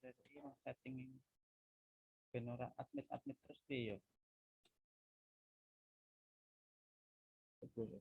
PSSI mau setting ben ora admit terus piye yo. Betul.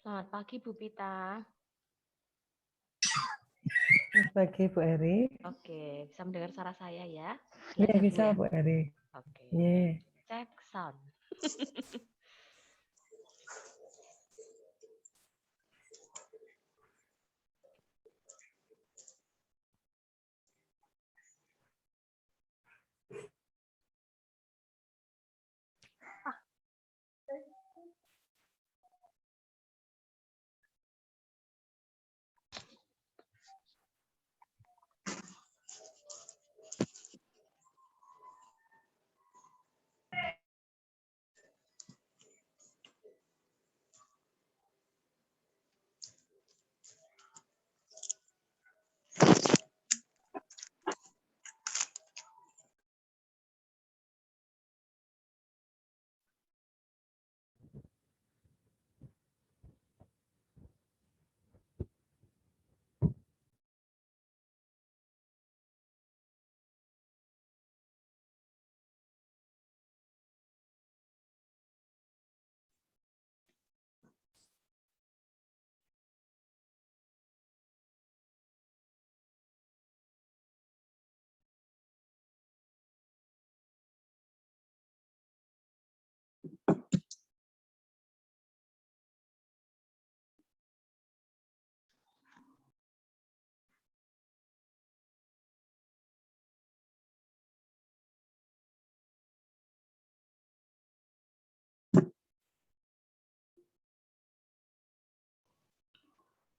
Selamat pagi Bu Pita. Selamat pagi Bu Eri. Oke, bisa mendengar suara saya ya? Iya Jelas ya, bisa Bu, Bu Eri. Oke. Iya. Cek sound.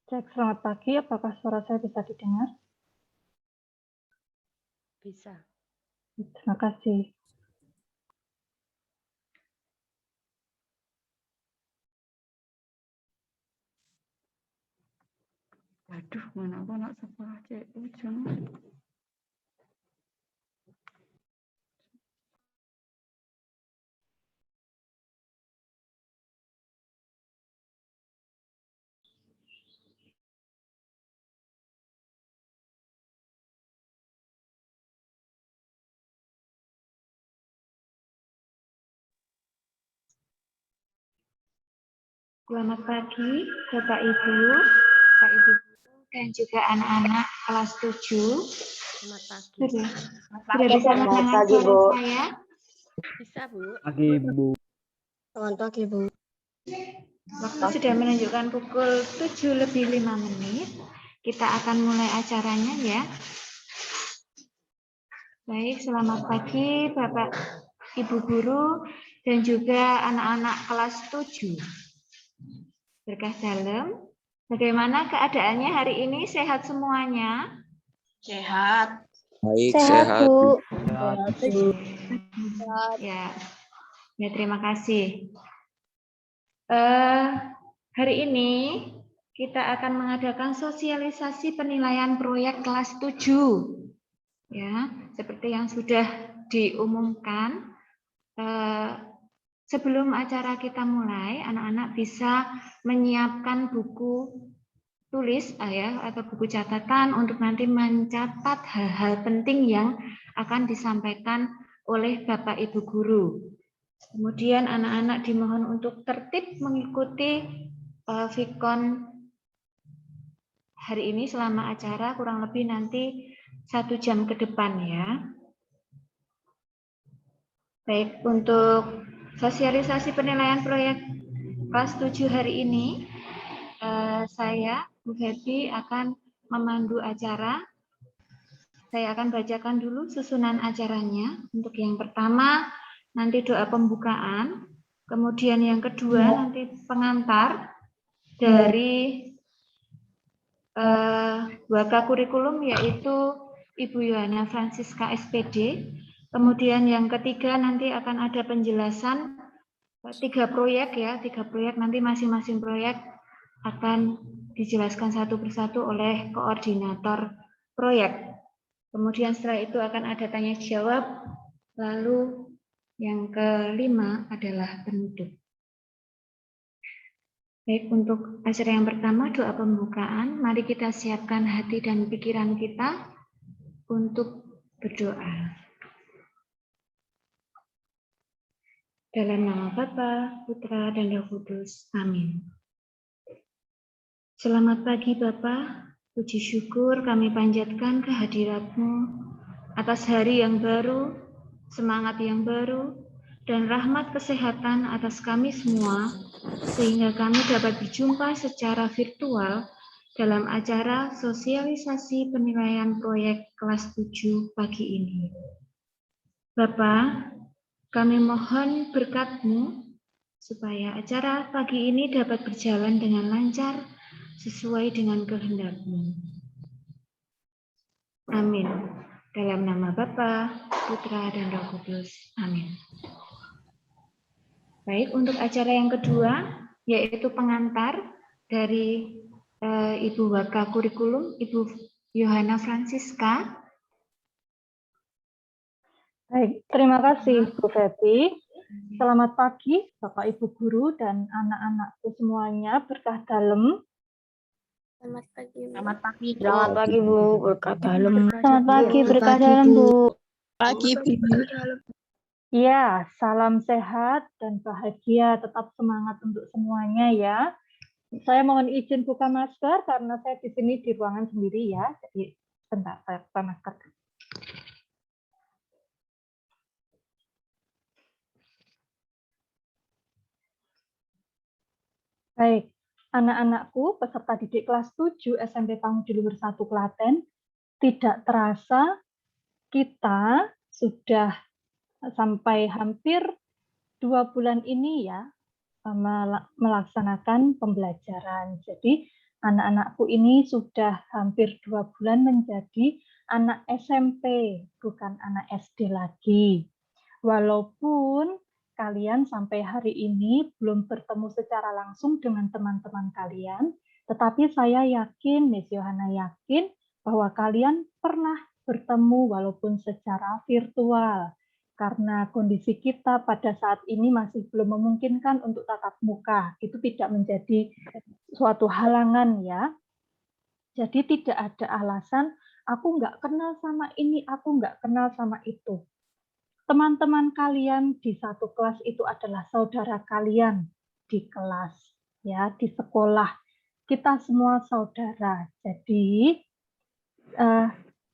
Cek, selamat pagi. Apakah suara saya bisa didengar? Bisa. Terima kasih. Aduh, mana aku nak sekolah cek ujung. Selamat pagi, Bapak Ibu, dan juga anak-anak kelas 7. Selamat pagi. Sudah bisa mendengar suara saya? Bisa, Bu. Pagi, Bu. Selamat pagi, Bu. Waktu sudah menunjukkan pukul 7:05. Kita akan mulai acaranya ya. Baik, selamat pagi Bapak Ibu Guru dan juga anak-anak kelas 7. Berkah dalam. Bagaimana keadaannya hari ini? Sehat semuanya? Sehat. Baik, Sehat, sehat. Bu. Ya, ya terima kasih. Hari ini kita akan mengadakan sosialisasi penilaian proyek kelas 7. Ya, seperti yang sudah diumumkan. Sebelum acara kita mulai, anak-anak bisa menyiapkan buku tulis atau buku catatan untuk nanti mencatat hal-hal penting yang akan disampaikan oleh Bapak Ibu Guru. Kemudian anak-anak dimohon untuk tertib mengikuti Vkon hari ini selama acara kurang lebih nanti 1 jam ke depan ya. Baik, untuk sosialisasi penilaian proyek kelas 7 hari ini, saya, Bu Happy, akan memandu acara. Saya akan bacakan dulu susunan acaranya. Untuk yang pertama, nanti doa pembukaan. Kemudian yang kedua, nanti pengantar dari Waka Kurikulum, yaitu Ibu Yohana Francisca SPD. Kemudian yang ketiga nanti akan ada penjelasan 3 proyek ya, 3 proyek nanti masing-masing proyek akan dijelaskan satu persatu oleh koordinator proyek. Kemudian setelah itu akan ada tanya jawab, lalu yang kelima adalah penutup. Baik, untuk acara yang pertama doa pembukaan, mari kita siapkan hati dan pikiran kita untuk berdoa. Dalam nama Bapa, Putra, dan Roh Kudus. Amin. Selamat pagi Bapa, puji syukur kami panjatkan kehadirat-Mu atas hari yang baru, semangat yang baru, dan rahmat kesehatan atas kami semua, sehingga kami dapat berjumpa secara virtual dalam acara sosialisasi penilaian proyek kelas 7 pagi ini. Bapa, kami mohon berkat-Mu supaya acara pagi ini dapat berjalan dengan lancar sesuai dengan kehendak-Mu. Amin. Dalam nama Bapa, Putra, dan Roh Kudus. Amin. Baik, untuk acara yang kedua, yaitu pengantar dari Ibu Waka Kurikulum, Ibu Yohana Francisca. Baik, terima kasih Bu Febi. Selamat pagi Bapak Ibu Guru dan anak-anakku semuanya, berkah dalam. Selamat pagi, Bu. Selamat pagi. Selamat pagi, Bu. Berkah dalam. Selamat pagi, berkah dalam Bu. Pagi, Bu. Ya, salam sehat dan bahagia, tetap semangat untuk semuanya ya. Saya mohon izin buka masker karena saya di sini di ruangan sendiri ya. Jadi sebentar saya buka masker. Baik, anak-anakku peserta didik kelas 7 SMP Pangudi Luhur 1 Klaten, tidak terasa kita sudah sampai hampir 2 bulan ini ya melaksanakan pembelajaran. Jadi anak-anakku ini sudah hampir 2 bulan menjadi anak SMP, bukan anak SD lagi. Walaupun kalian sampai hari ini belum bertemu secara langsung dengan teman-teman kalian, tetapi saya yakin, Miss Yohana yakin, bahwa kalian pernah bertemu walaupun secara virtual. Karena kondisi kita pada saat ini masih belum memungkinkan untuk tatap muka. Itu tidak menjadi suatu halangan ya. Jadi tidak ada alasan, aku nggak kenal sama ini, aku nggak kenal sama itu. Teman-teman kalian di satu kelas itu adalah saudara kalian di kelas. ya di sekolah. Kita semua saudara. Jadi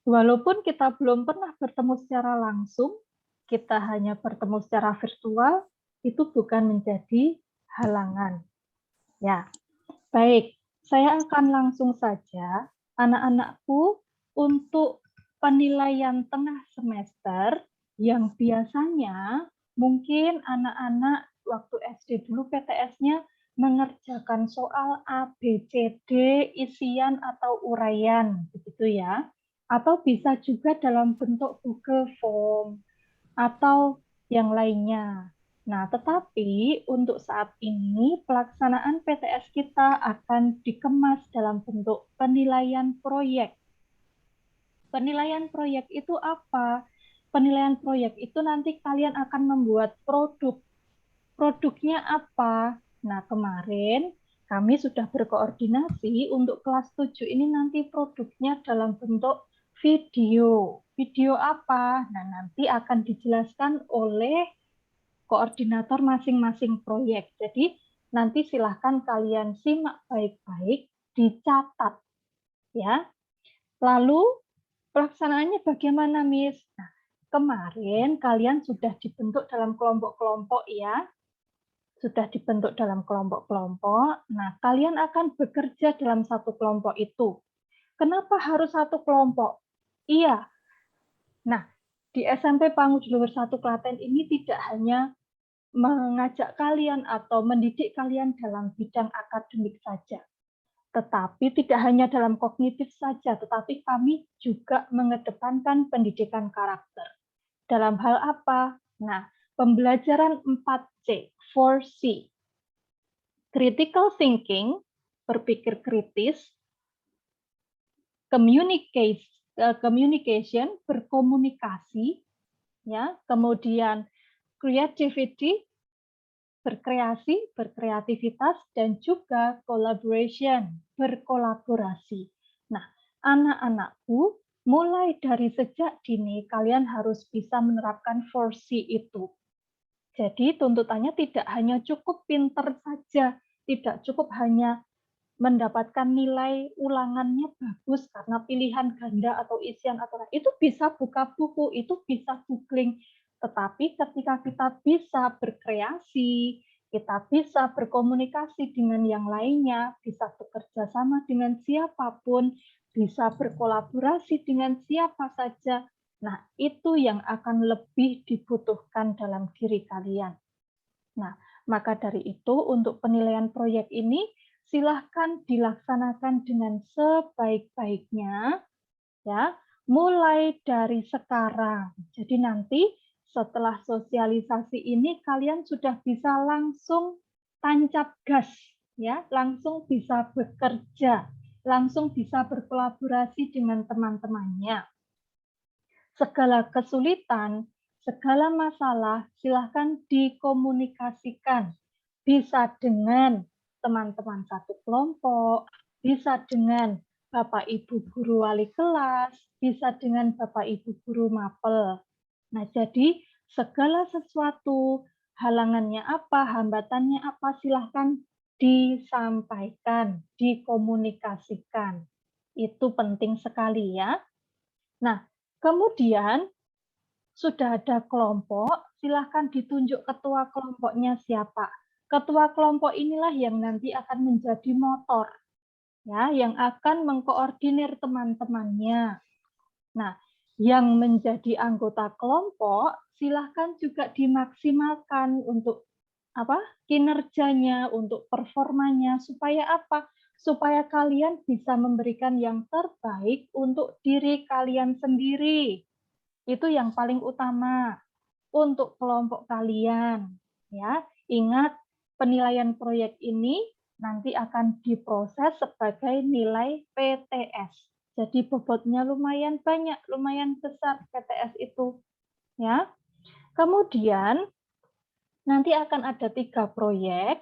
walaupun kita belum pernah bertemu secara langsung, kita hanya bertemu secara virtual, itu bukan menjadi halangan. Ya, baik. Saya akan langsung saja, anak-anakku, untuk penilaian tengah semester yang biasanya mungkin anak-anak waktu SD dulu PTS-nya mengerjakan soal A, B, C, D, isian atau uraian, begitu ya. Atau bisa juga dalam bentuk Google Form atau yang lainnya. Nah, tetapi untuk saat ini pelaksanaan PTS kita akan dikemas dalam bentuk penilaian proyek. Penilaian proyek itu apa? Penilaian proyek itu nanti kalian akan membuat produk. Produknya apa? Nah, kemarin kami sudah berkoordinasi untuk kelas 7 ini nanti produknya dalam bentuk video. Video apa? Nah, nanti akan dijelaskan oleh koordinator masing-masing proyek. Jadi nanti silahkan kalian simak baik-baik, dicatat. Ya. Lalu pelaksanaannya bagaimana, Miss? Nah, kemarin kalian sudah dibentuk dalam kelompok-kelompok ya. Sudah dibentuk dalam kelompok-kelompok. Nah, kalian akan bekerja dalam satu kelompok itu. Kenapa harus satu kelompok? Iya. Nah, di SMP Pangudluhur 1 Klaten ini tidak hanya mengajak kalian atau mendidik kalian dalam bidang akademik saja. Tetapi tidak hanya dalam kognitif saja, tetapi kami juga mengedepankan pendidikan karakter. Dalam hal apa? Nah, pembelajaran 4C, 4C. Critical thinking, berpikir kritis, communication, berkomunikasi, ya, kemudian creativity, berkreasi, berkreativitas, dan juga collaboration, berkolaborasi. Nah, anak-anakku, mulai dari sejak dini kalian harus bisa menerapkan 4C itu. Jadi tuntutannya tidak hanya cukup pinter saja, tidak cukup hanya mendapatkan nilai ulangannya bagus karena pilihan ganda atau isian atau itu bisa buka buku, itu bisa googling. Tetapi ketika kita bisa berkreasi, kita bisa berkomunikasi dengan yang lainnya, bisa bekerja sama dengan siapapun, bisa berkolaborasi dengan siapa saja. Nah, itu yang akan lebih dibutuhkan dalam diri kalian. Nah, maka dari itu untuk penilaian proyek ini silahkan dilaksanakan dengan sebaik-baiknya, ya, mulai dari sekarang. Jadi nanti setelah sosialisasi ini kalian sudah bisa langsung tancap gas, ya, langsung bisa bekerja, langsung bisa berkolaborasi dengan teman-temannya. Segala kesulitan, segala masalah silahkan dikomunikasikan. Bisa dengan teman-teman satu kelompok, bisa dengan Bapak Ibu guru wali kelas, bisa dengan Bapak Ibu guru mapel. Nah, jadi segala sesuatu, halangannya apa, hambatannya apa, silahkan disampaikan, dikomunikasikan. Itu penting sekali ya. Nah, kemudian sudah ada kelompok, silahkan ditunjuk ketua kelompoknya siapa. Ketua kelompok inilah yang nanti akan menjadi motor, ya, yang akan mengkoordinir teman-temannya. Nah, yang menjadi anggota kelompok silahkan juga dimaksimalkan untuk kinerjanya, untuk performanya, supaya apa? Supaya kalian bisa memberikan yang terbaik untuk diri kalian sendiri. Itu yang paling utama untuk kelompok kalian. Ya, ingat penilaian proyek ini nanti akan diproses sebagai nilai PTS. Jadi bobotnya lumayan banyak, lumayan besar PTS itu. Ya. Kemudian nanti akan ada 3 proyek.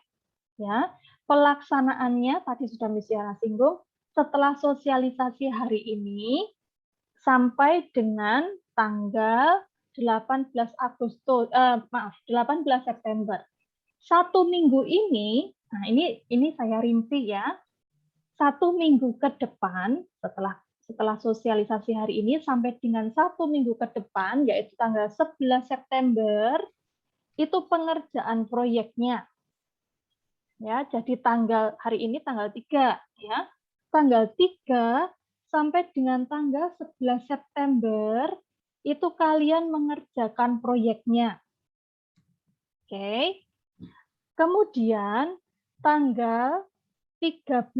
Ya. Pelaksanaannya tadi sudah Miss Yana singgung, setelah sosialisasi hari ini sampai dengan tanggal 18 September. 1 minggu ini Nah, ini saya rinci ya. 1 minggu ke depan setelah sosialisasi hari ini sampai dengan 1 minggu ke depan, yaitu tanggal 11 September, itu pengerjaan proyeknya. Ya, jadi hari ini tanggal 3 ya. Tanggal 3 sampai dengan tanggal 11 September itu kalian mengerjakan proyeknya. Oke. Kemudian tanggal 13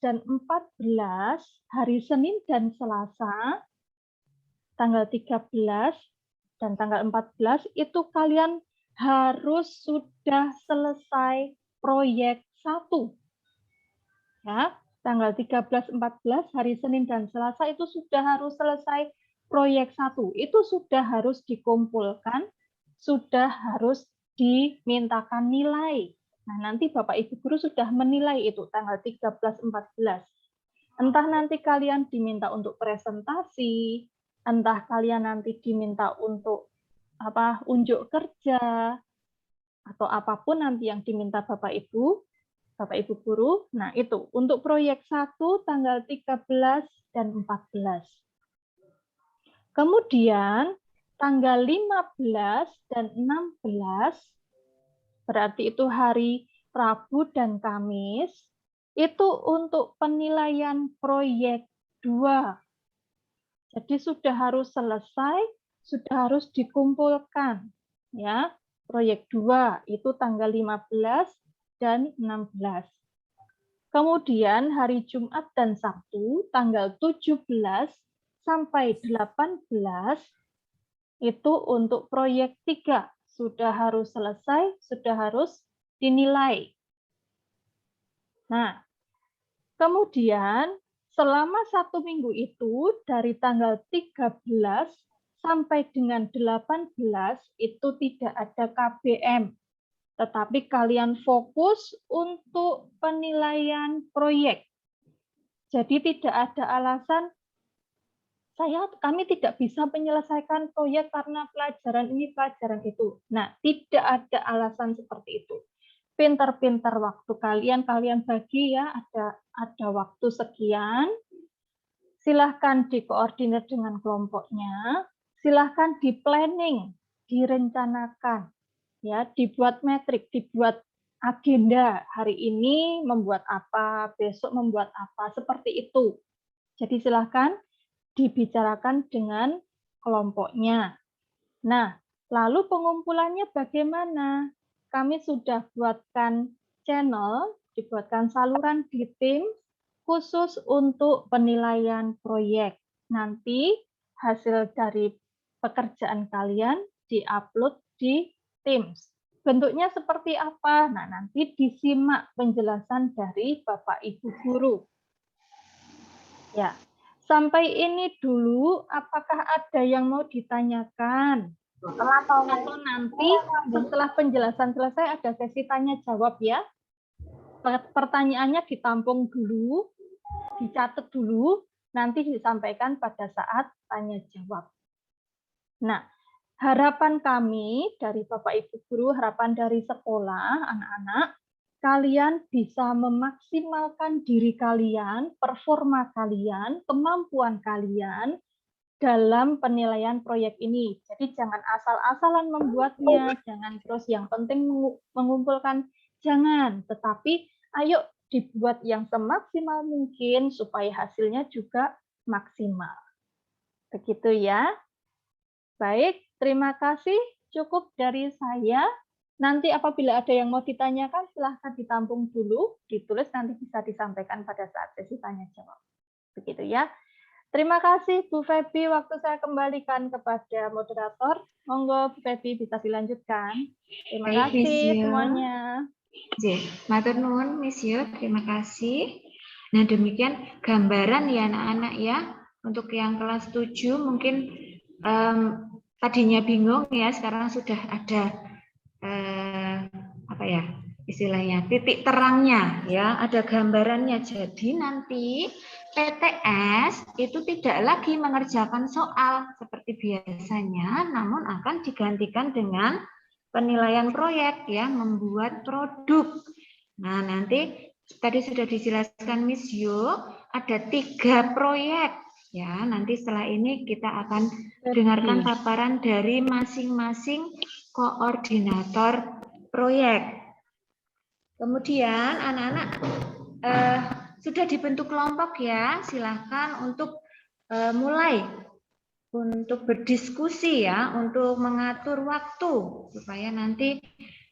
dan 14 hari Senin dan Selasa, tanggal 13 dan tanggal 14 itu kalian harus sudah selesai proyek 1. Ya, tanggal 13, 14 hari Senin dan Selasa itu sudah harus selesai proyek 1. Itu sudah harus dikumpulkan, sudah harus dimintakan nilai. Nah, nanti Bapak Ibu guru sudah menilai itu tanggal 13, 14. Entah nanti kalian diminta untuk presentasi, entah kalian nanti diminta untuk unjuk kerja, atau apapun nanti yang diminta Bapak Ibu guru. Nah, itu untuk proyek 1 tanggal 13 dan 14. Kemudian tanggal 15 dan 16, berarti itu hari Rabu dan Kamis, itu untuk penilaian proyek 2. Jadi sudah harus selesai, sudah harus dikumpulkan. Ya, proyek 2 itu tanggal 15 dan 16. Kemudian hari Jumat dan Sabtu tanggal 17 sampai 18 itu untuk proyek 3. Sudah harus selesai, sudah harus dinilai. Nah, kemudian selama 1 minggu itu dari tanggal 13 sampai dengan 18 itu tidak ada KBM. Tetapi kalian fokus untuk penilaian proyek. Jadi tidak ada alasan kami tidak bisa menyelesaikan proyek karena pelajaran ini, pelajaran itu. Nah, tidak ada alasan seperti itu. Pintar-pintar waktu kalian bagi ya, ada waktu sekian. Silahkan dikoordinir dengan kelompoknya. Silahkan di-planning, direncanakan. Ya, dibuat metrik, dibuat agenda. Hari ini membuat apa, besok membuat apa, seperti itu. Jadi silahkan dibicarakan dengan kelompoknya. Nah, lalu pengumpulannya bagaimana? Kami sudah buatkan channel, dibuatkan saluran di tim khusus untuk penilaian proyek. Nanti hasil dari pekerjaan kalian diupload di Teams. Bentuknya seperti apa? Nah, nanti disimak penjelasan dari Bapak Ibu guru. Ya. Sampai ini dulu, apakah ada yang mau ditanyakan? Atau nanti setelah penjelasan selesai ada sesi tanya jawab ya. Pertanyaannya ditampung dulu, dicatat dulu, nanti disampaikan pada saat tanya jawab. Nah, harapan kami dari Bapak Ibu guru, harapan dari sekolah, anak-anak, kalian bisa memaksimalkan diri kalian, performa kalian, kemampuan kalian dalam penilaian proyek ini. Jadi jangan asal-asalan membuatnya, jangan terus yang penting mengumpulkan, jangan. Tetapi ayo dibuat yang semaksimal mungkin supaya hasilnya juga maksimal. Begitu ya. Baik, terima kasih. Cukup dari saya. Nanti apabila ada yang mau ditanyakan, silahkan ditampung dulu, ditulis, nanti bisa disampaikan pada saat sesi tanya jawab. Begitu ya. Terima kasih Bu Febi, waktu saya kembalikan kepada moderator. Monggo Bu Febi bisa dilanjutkan. Terima kasih semuanya. Matur nuwun Miss Yo, terima kasih. Nah, demikian gambaran ya anak-anak ya. Untuk yang kelas 7 mungkin tadinya bingung ya, sekarang sudah ada apa ya istilahnya titik terangnya ya, ada gambarannya. Jadi nanti PTS itu tidak lagi mengerjakan soal seperti biasanya, namun akan digantikan dengan penilaian proyek ya, membuat produk. Nah, nanti tadi sudah dijelaskan Miss Yo, ada 3 proyek. Ya, nanti setelah ini kita akan dengarkan paparan dari masing-masing koordinator proyek. Kemudian anak-anak sudah dibentuk kelompok ya, silahkan untuk mulai untuk berdiskusi ya, untuk mengatur waktu supaya nanti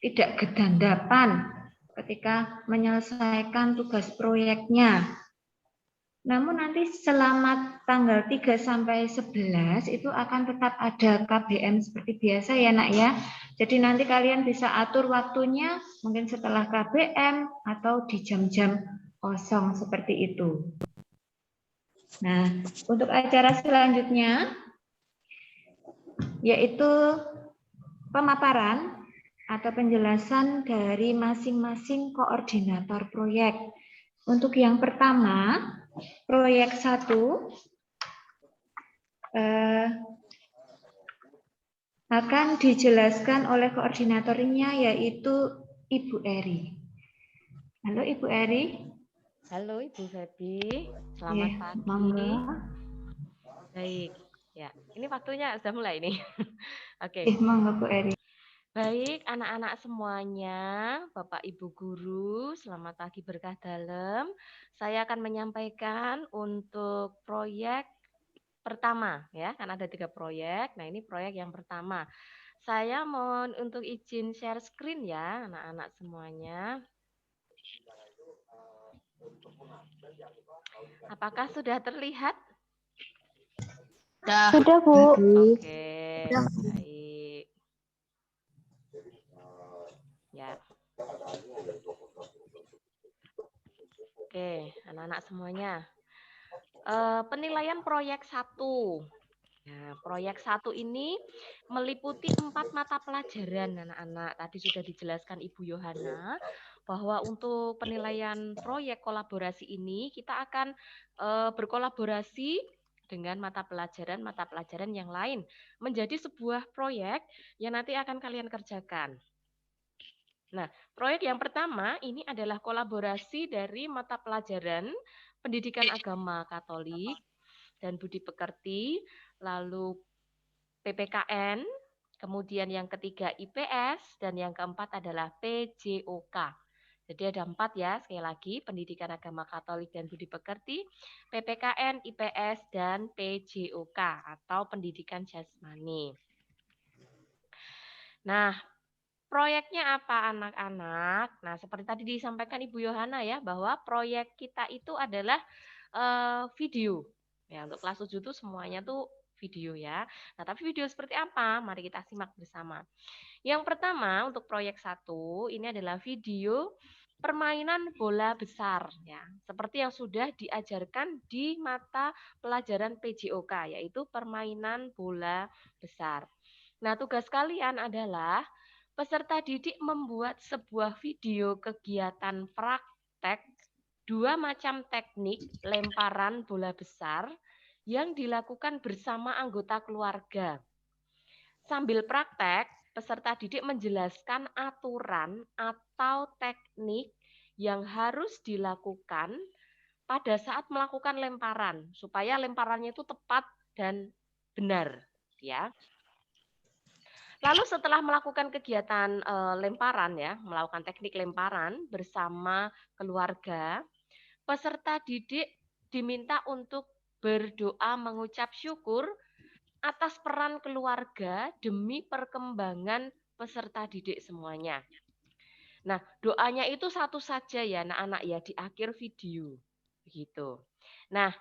tidak gedandapan ketika menyelesaikan tugas proyeknya. Namun nanti selama tanggal 3 sampai 11 itu akan tetap ada KBM seperti biasa ya Nak ya. Jadi nanti kalian bisa atur waktunya mungkin setelah KBM atau di jam-jam kosong seperti itu. Nah, untuk acara selanjutnya yaitu pemaparan atau penjelasan dari masing-masing koordinator proyek. Untuk yang pertama, proyek 1 akan dijelaskan oleh koordinatornya yaitu Ibu Eri. Halo Ibu Eri. Halo Ibu Febi, selamat pagi. Monggo. Baik, ya ini waktunya sudah mulai nih. Oke. Monggo Bu Eri. Baik, anak-anak semuanya, Bapak Ibu Guru, selamat pagi berkah dalam. Saya akan menyampaikan untuk proyek pertama ya, kan ada 3 proyek. Nah, ini proyek yang pertama. Saya mohon untuk izin share screen ya, anak-anak semuanya. Apakah sudah terlihat? Sudah, Bu. Oke, baik. Ya. Oke, anak-anak semuanya. Penilaian proyek 1. Nah, proyek 1 ini meliputi 4 mata pelajaran anak-anak. Tadi sudah dijelaskan Ibu Yohana bahwa untuk penilaian proyek kolaborasi ini kita akan berkolaborasi dengan mata pelajaran yang lain menjadi sebuah proyek yang nanti akan kalian kerjakan. Nah, proyek yang pertama ini adalah kolaborasi dari mata pelajaran Pendidikan Agama Katolik dan Budi Pekerti, lalu PPKN, kemudian yang ketiga IPS, dan yang keempat adalah PJOK. Jadi ada 4 ya, sekali lagi, Pendidikan Agama Katolik dan Budi Pekerti, PPKN, IPS, dan PJOK atau Pendidikan Jasmani. Nah, proyeknya apa anak-anak? Nah, seperti tadi disampaikan Ibu Yohana ya, bahwa proyek kita itu adalah video. Ya, untuk kelas 7 itu semuanya tuh video ya. Nah, tapi video seperti apa? Mari kita simak bersama. Yang pertama untuk proyek 1 ini adalah video permainan bola besar ya. Seperti yang sudah diajarkan di mata pelajaran PJOK yaitu permainan bola besar. Nah, tugas kalian adalah peserta didik membuat sebuah video kegiatan praktek 2 macam teknik lemparan bola besar yang dilakukan bersama anggota keluarga. Sambil praktek, peserta didik menjelaskan aturan atau teknik yang harus dilakukan pada saat melakukan lemparan, supaya lemparannya itu tepat dan benar, ya. Lalu setelah melakukan kegiatan lemparan ya, melakukan teknik lemparan bersama keluarga, peserta didik diminta untuk berdoa mengucap syukur atas peran keluarga demi perkembangan peserta didik semuanya. Nah, doanya itu satu saja ya anak-anak ya di akhir video. Begitu. Nah,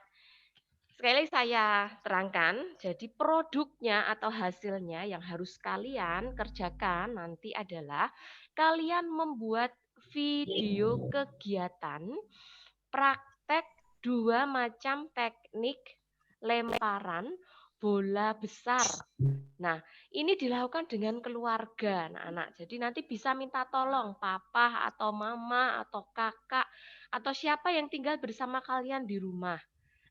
sekali lagi saya terangkan, jadi produknya atau hasilnya yang harus kalian kerjakan nanti adalah kalian membuat video kegiatan praktek 2 macam teknik lemparan bola besar. Nah, ini dilakukan dengan keluarga anak-anak. Jadi nanti bisa minta tolong papa atau mama atau kakak atau siapa yang tinggal bersama kalian di rumah.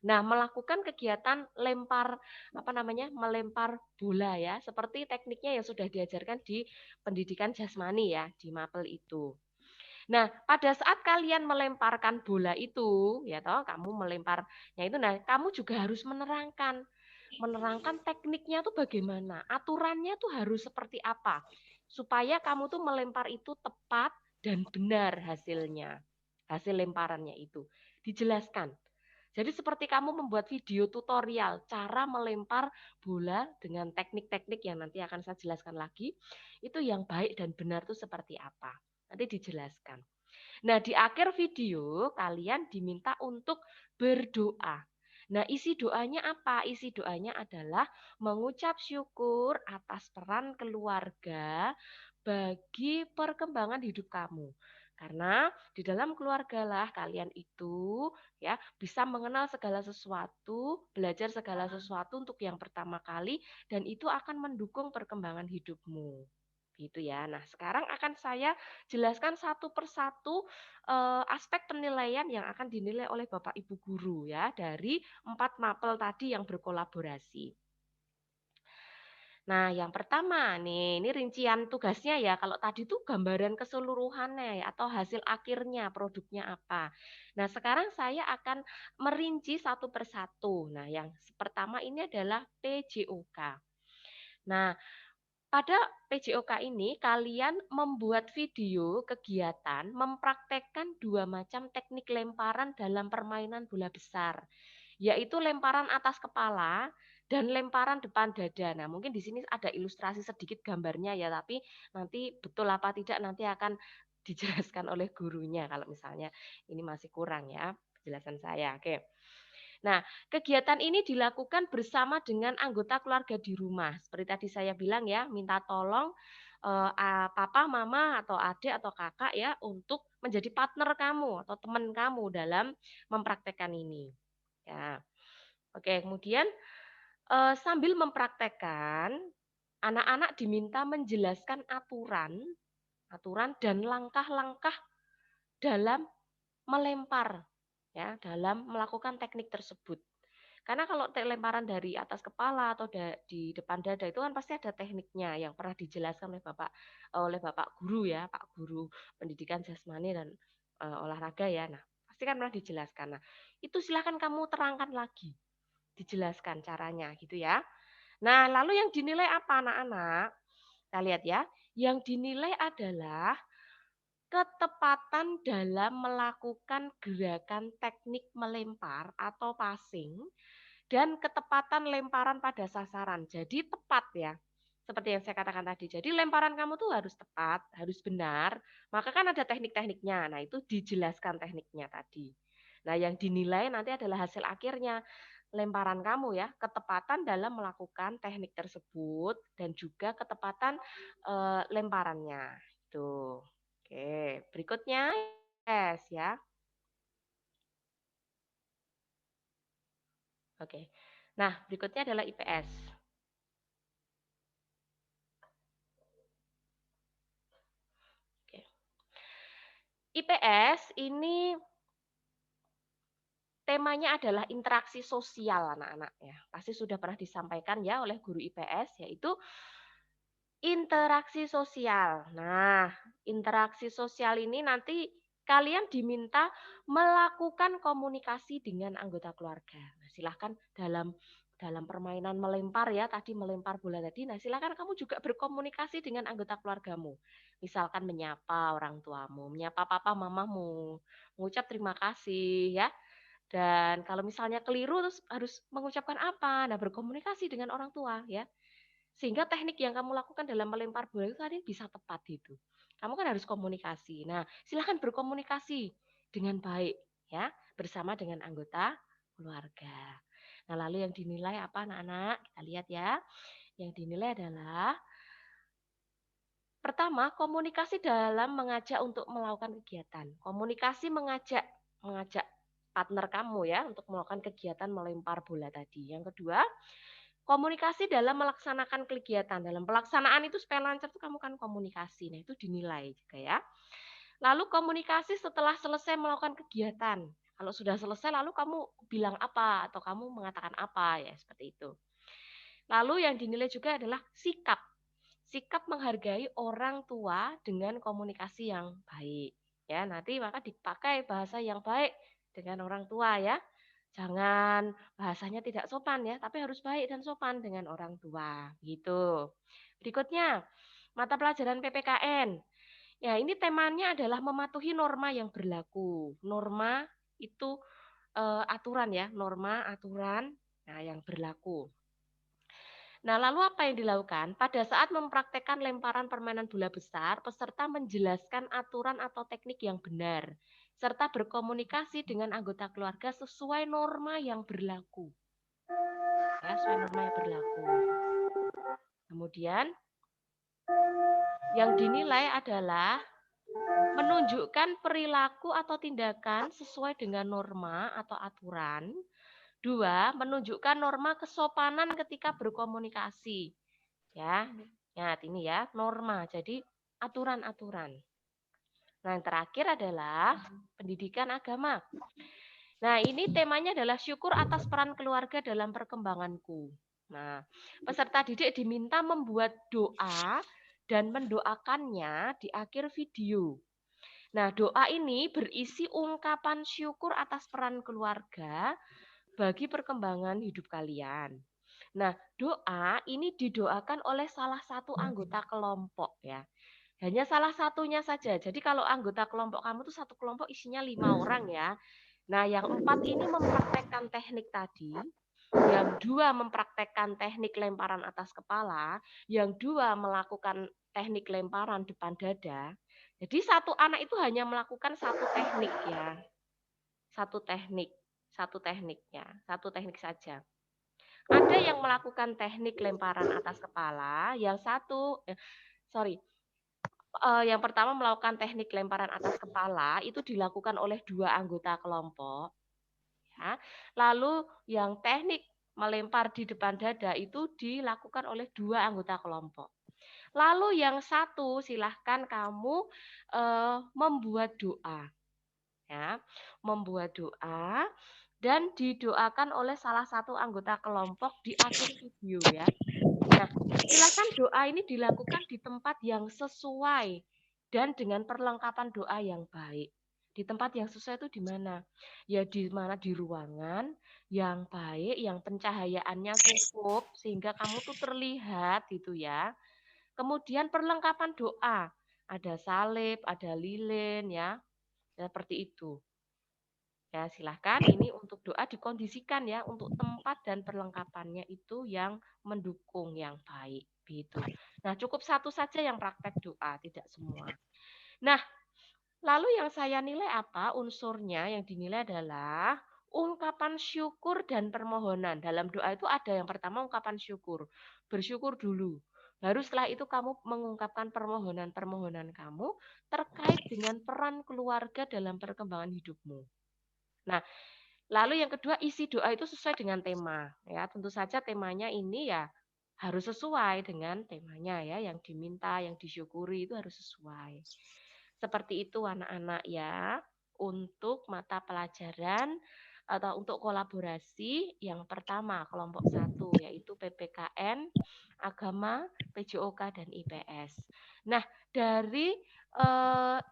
Nah, melakukan kegiatan melempar bola ya, seperti tekniknya yang sudah diajarkan di pendidikan jasmani ya, di Mapel itu. Nah, pada saat kalian melemparkan bola itu, ya toh, kamu melemparnya itu, nah, kamu juga harus menerangkan tekniknya tuh bagaimana, aturannya tuh harus seperti apa, supaya kamu tuh melempar itu tepat dan benar hasilnya, hasil lemparannya itu dijelaskan. Jadi seperti kamu membuat video tutorial cara melempar bola dengan teknik-teknik yang nanti akan saya jelaskan lagi, itu yang baik dan benar tuh seperti apa. Nanti dijelaskan. Nah, di akhir video kalian diminta untuk berdoa. Nah, isi doanya apa? Isi doanya adalah mengucap syukur atas peran keluarga bagi perkembangan hidup kamu. Karena di dalam keluarga lah kalian itu ya bisa mengenal segala sesuatu, belajar segala sesuatu untuk yang pertama kali dan itu akan mendukung perkembangan hidupmu. Gitu ya. Nah, sekarang akan saya jelaskan satu persatu aspek penilaian yang akan dinilai oleh Bapak Ibu guru ya dari 4 mapel tadi yang berkolaborasi. Nah, yang pertama nih, ini rincian tugasnya ya. Kalau tadi tuh gambaran keseluruhannya ya, atau hasil akhirnya, produknya apa. Nah, sekarang saya akan merinci satu persatu. Nah, yang pertama ini adalah PJOK. Nah, pada PJOK ini kalian membuat video kegiatan mempraktekkan 2 macam teknik lemparan dalam permainan bola besar, yaitu lemparan atas kepala dan lemparan depan dada. Nah, mungkin di sini ada ilustrasi sedikit gambarnya ya, tapi nanti betul apa tidak nanti akan dijelaskan oleh gurunya kalau misalnya ini masih kurang ya penjelasan saya. Oke. Nah, kegiatan ini dilakukan bersama dengan anggota keluarga di rumah. Seperti tadi saya bilang ya, minta tolong papa, mama, atau adik atau kakak ya untuk menjadi partner kamu atau teman kamu dalam mempraktekkan ini. Ya. Oke, kemudian sambil mempraktekkan, anak-anak diminta menjelaskan aturan dan langkah-langkah dalam melempar ya, dalam melakukan teknik tersebut. Karena kalau lemparan dari atas kepala atau di depan dada itu kan pasti ada tekniknya yang pernah dijelaskan oleh Bapak guru ya, Pak Guru Pendidikan Jasmani dan Olahraga ya. Nah, pasti kan pernah dijelaskan. Nah, itu silakan kamu terangkan lagi, dijelaskan caranya gitu ya. Nah, lalu yang dinilai apa anak-anak? Kita lihat ya. Yang dinilai adalah ketepatan dalam melakukan gerakan teknik melempar atau passing dan ketepatan lemparan pada sasaran. Jadi tepat ya. Seperti yang saya katakan tadi. Jadi lemparan kamu tuh harus tepat, harus benar. Maka kan ada teknik-tekniknya. Nah, itu dijelaskan tekniknya tadi. Nah, yang dinilai nanti adalah hasil akhirnya. Lemparan kamu ya, ketepatan dalam melakukan teknik tersebut dan juga ketepatan lemparannya. Itu. Oke, berikutnya tes ya. Oke. Nah, berikutnya adalah IPS. Oke. IPS ini temanya adalah interaksi sosial anak-anak ya. Pasti sudah pernah disampaikan ya oleh guru IPS yaitu interaksi sosial. Nah, interaksi sosial ini nanti kalian diminta melakukan komunikasi dengan anggota keluarga. Nah, silahkan dalam permainan melempar ya, tadi melempar bola tadi. Nah, silahkan kamu juga berkomunikasi dengan anggota keluargamu. Misalkan menyapa orang tuamu, menyapa papa mamamu, mengucap terima kasih ya. Dan kalau misalnya keliru terus harus mengucapkan apa? Nah, berkomunikasi dengan orang tua ya. Sehingga teknik yang kamu lakukan dalam melempar bola itu tadi bisa tepat itu. Kamu kan harus komunikasi. Nah, silahkan berkomunikasi dengan baik ya bersama dengan anggota keluarga. Nah, lalu yang dinilai apa anak-anak? Kita lihat ya. Yang dinilai adalah pertama, komunikasi dalam mengajak untuk melakukan kegiatan. Komunikasi mengajak partner kamu ya untuk melakukan kegiatan melempar bola tadi. Yang kedua, komunikasi dalam melaksanakan kegiatan. Dalam pelaksanaan itu supaya lancar itu kamu kan komunikasi. Nah, itu dinilai juga ya. Lalu komunikasi setelah selesai melakukan kegiatan. Kalau sudah selesai lalu kamu bilang apa atau kamu mengatakan apa ya seperti itu. Lalu yang dinilai juga adalah sikap. Sikap menghargai orang tua dengan komunikasi yang baik Ya, nanti maka dipakai bahasa yang baik dengan orang tua ya. Jangan bahasanya tidak sopan ya, tapi harus baik dan sopan dengan orang tua. Gitu. Berikutnya, mata pelajaran PPKN. Ya, ini temanya adalah mematuhi norma yang berlaku. Norma itu aturan ya, norma, aturan yang berlaku. Nah, lalu apa yang dilakukan? Pada saat mempraktekkan lemparan permainan bola besar, peserta menjelaskan aturan atau teknik yang benar, serta berkomunikasi dengan anggota keluarga sesuai norma yang berlaku. Ya, sesuai norma yang berlaku. Kemudian, yang dinilai adalah menunjukkan perilaku atau tindakan sesuai dengan norma atau aturan. 2, menunjukkan norma kesopanan ketika berkomunikasi. Ya, ingat ini ya, norma. Jadi aturan-aturan. Nah, yang terakhir adalah pendidikan agama. Nah, ini temanya adalah syukur atas peran keluarga dalam perkembanganku. Nah, peserta didik diminta membuat doa dan mendoakannya di akhir video. Nah, doa ini berisi ungkapan syukur atas peran keluarga bagi perkembangan hidup kalian. Nah, doa ini didoakan oleh salah satu anggota kelompok ya. Hanya salah satunya saja. Jadi kalau anggota kelompok kamu tuh satu kelompok isinya 5 orang ya. Nah, yang 4 ini mempraktekkan teknik tadi, yang 2 mempraktekkan teknik lemparan atas kepala, yang 2 melakukan teknik lemparan depan dada. Jadi satu anak itu hanya melakukan satu teknik ya. Satu teknik saja. Ada yang melakukan teknik lemparan atas kepala, yang pertama melakukan teknik lemparan atas kepala itu dilakukan oleh 2 anggota kelompok. Ya. Lalu yang teknik melempar di depan dada itu dilakukan oleh 2 anggota kelompok. Lalu yang satu silahkan kamu membuat doa. Ya, membuat doa dan didoakan oleh salah satu anggota kelompok di akhir video ya. Nah, silakan doa ini dilakukan di tempat yang sesuai dan dengan perlengkapan doa yang baik. Di tempat yang sesuai itu di mana? Ya di mana di ruangan yang baik, yang pencahayaannya cukup sehingga kamu tuh terlihat gitu ya. Kemudian perlengkapan doa, ada salib, ada lilin ya. Seperti itu. Ya, silahkan ini untuk doa dikondisikan ya untuk tempat dan perlengkapannya itu yang mendukung yang baik gitu. Nah, cukup satu saja yang praktek doa, tidak semua. Nah, lalu yang saya nilai apa unsurnya? Yang dinilai adalah ungkapan syukur dan permohonan. Dalam doa itu ada yang pertama ungkapan syukur. Bersyukur dulu. Baru setelah itu kamu mengungkapkan permohonan-permohonan kamu terkait dengan peran keluarga dalam perkembangan hidupmu. Nah, lalu yang kedua isi doa itu sesuai dengan tema. Ya, tentu saja temanya ini ya harus sesuai dengan temanya ya, yang diminta, yang disyukuri itu harus sesuai. Seperti itu anak-anak ya, untuk mata pelajaran atau untuk kolaborasi yang pertama kelompok 1 yaitu PPKN, agama, PJOK dan IPS. Nah, dari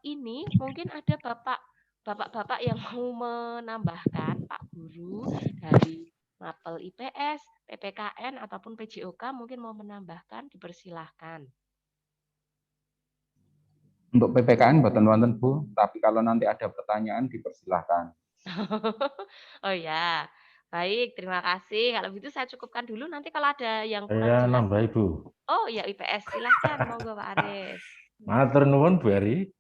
ini mungkin ada bapak-bapak yang mau menambahkan, Pak Guru dari Mapel IPS, PPKN ataupun PJOK mungkin mau menambahkan, dipersilahkan. Untuk PPKN mboten wonten Bu, tapi kalau nanti ada pertanyaan dipersilahkan. Oh ya, baik, terima kasih. Kalau begitu saya cukupkan dulu. Nanti kalau ada yang kurang Saya jelas. nambah Ibu. Oh ya IPS, silahkan monggo Pak Aris. Matur nuwun Bu Eri.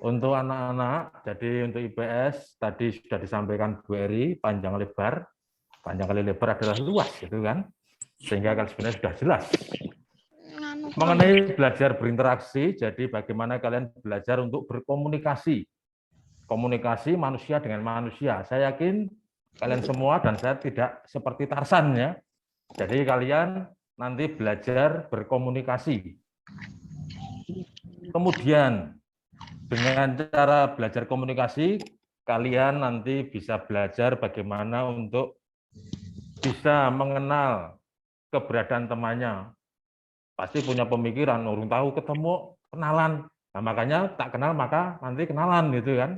Untuk anak-anak, jadi untuk IPS tadi sudah disampaikan Bu Eri, panjang kali lebar adalah luas, gitu kan? Sehingga kan sebenarnya sudah jelas. Mengenai belajar berinteraksi, jadi bagaimana kalian belajar untuk berkomunikasi. Komunikasi manusia dengan manusia. Saya yakin kalian semua dan saya tidak seperti Tarsan ya. Jadi kalian nanti belajar berkomunikasi. Kemudian dengan cara belajar komunikasi, kalian nanti bisa belajar bagaimana untuk bisa mengenal keberadaan temannya. Pasti punya pemikiran, orang tahu ketemu, kenalan, Nah, makanya tak kenal maka nanti kenalan gitu kan.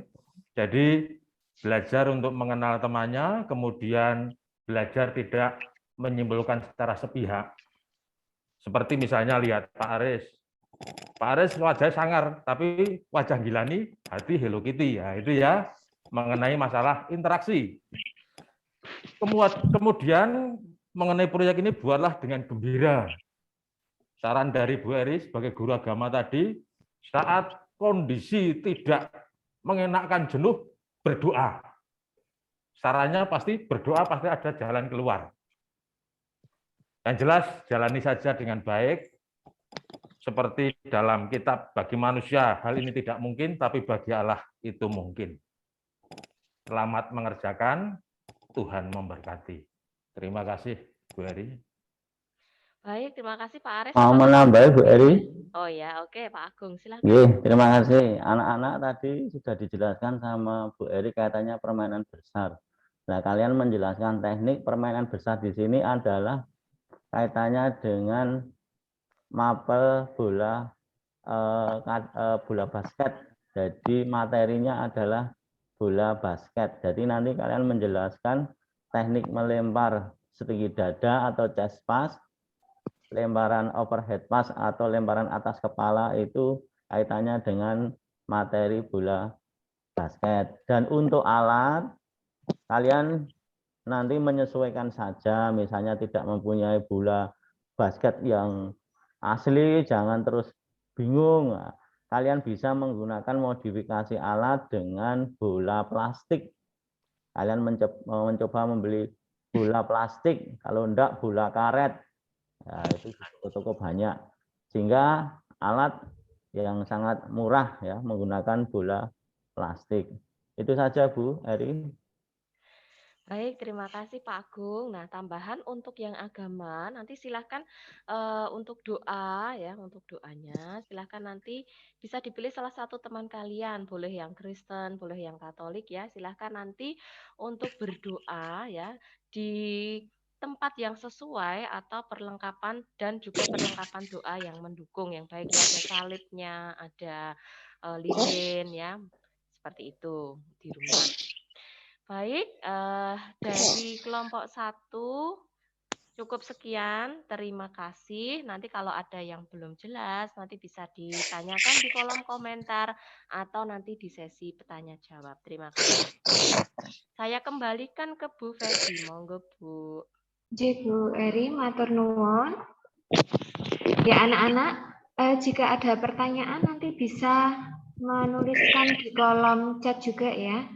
Jadi belajar untuk mengenal temannya, kemudian belajar tidak menyimpulkan secara sepihak. Seperti misalnya lihat Pak Aris. Pak Aris wajah sangar, tapi wajah Gilani hati Hello Kitty. Ya, itu ya mengenai masalah interaksi. Kemudian mengenai proyek ini buatlah dengan gembira. Saran dari Bu Eri sebagai guru agama tadi, saat kondisi tidak mengenakkan jenuh, berdoa. Sarannya pasti berdoa, pasti ada jalan keluar. Yang jelas, jalani saja dengan baik. Seperti dalam kitab, bagi manusia hal ini tidak mungkin, tapi bagi Allah itu mungkin. Selamat mengerjakan, Tuhan memberkati. Terima kasih, Bu Eri. Baik, terima kasih Pak Aris. Mau Apakah menambah Bu Eri? Oh ya, oke Pak Agung, silahkan. Terima kasih. Anak-anak tadi sudah dijelaskan sama Bu Eri kaitannya permainan besar. Nah, kalian menjelaskan teknik permainan besar di sini adalah kaitannya dengan mapel bola bola basket. Jadi materinya adalah bola basket. Jadi nanti kalian menjelaskan teknik melempar setinggi dada atau chest pass, lemparan overhead pass atau lemparan atas kepala itu kaitannya dengan materi bola basket. Dan untuk alat, kalian nanti menyesuaikan saja, misalnya tidak mempunyai bola basket yang asli, jangan terus bingung. Kalian bisa menggunakan modifikasi alat dengan bola plastik. Kalian mencoba membeli bola plastik, kalau enggak bola karet. Ya, itu toko-toko banyak, sehingga alat yang sangat murah ya menggunakan bola plastik. Itu saja Bu Eri. Baik, terima kasih Pak Agung. Nah, tambahan untuk yang agama, nanti silahkan untuk doa ya, untuk doanya silahkan nanti bisa dipilih salah satu teman kalian, boleh yang Kristen, boleh yang Katolik ya. Silahkan nanti untuk berdoa ya di tempat yang sesuai atau perlengkapan dan juga perlengkapan doa yang mendukung, yang baik ya, ada salibnya, ada lilin ya, seperti itu di rumah. Baik, dari kelompok 1 cukup sekian, terima kasih. Nanti kalau ada yang belum jelas, nanti bisa ditanyakan di kolom komentar atau nanti di sesi bertanya jawab. Terima kasih. Saya kembalikan ke Bu Feby, monggo Bu. Bu Eri, matur nuwun. Ya anak-anak, jika ada pertanyaan nanti bisa menuliskan di kolom chat juga ya.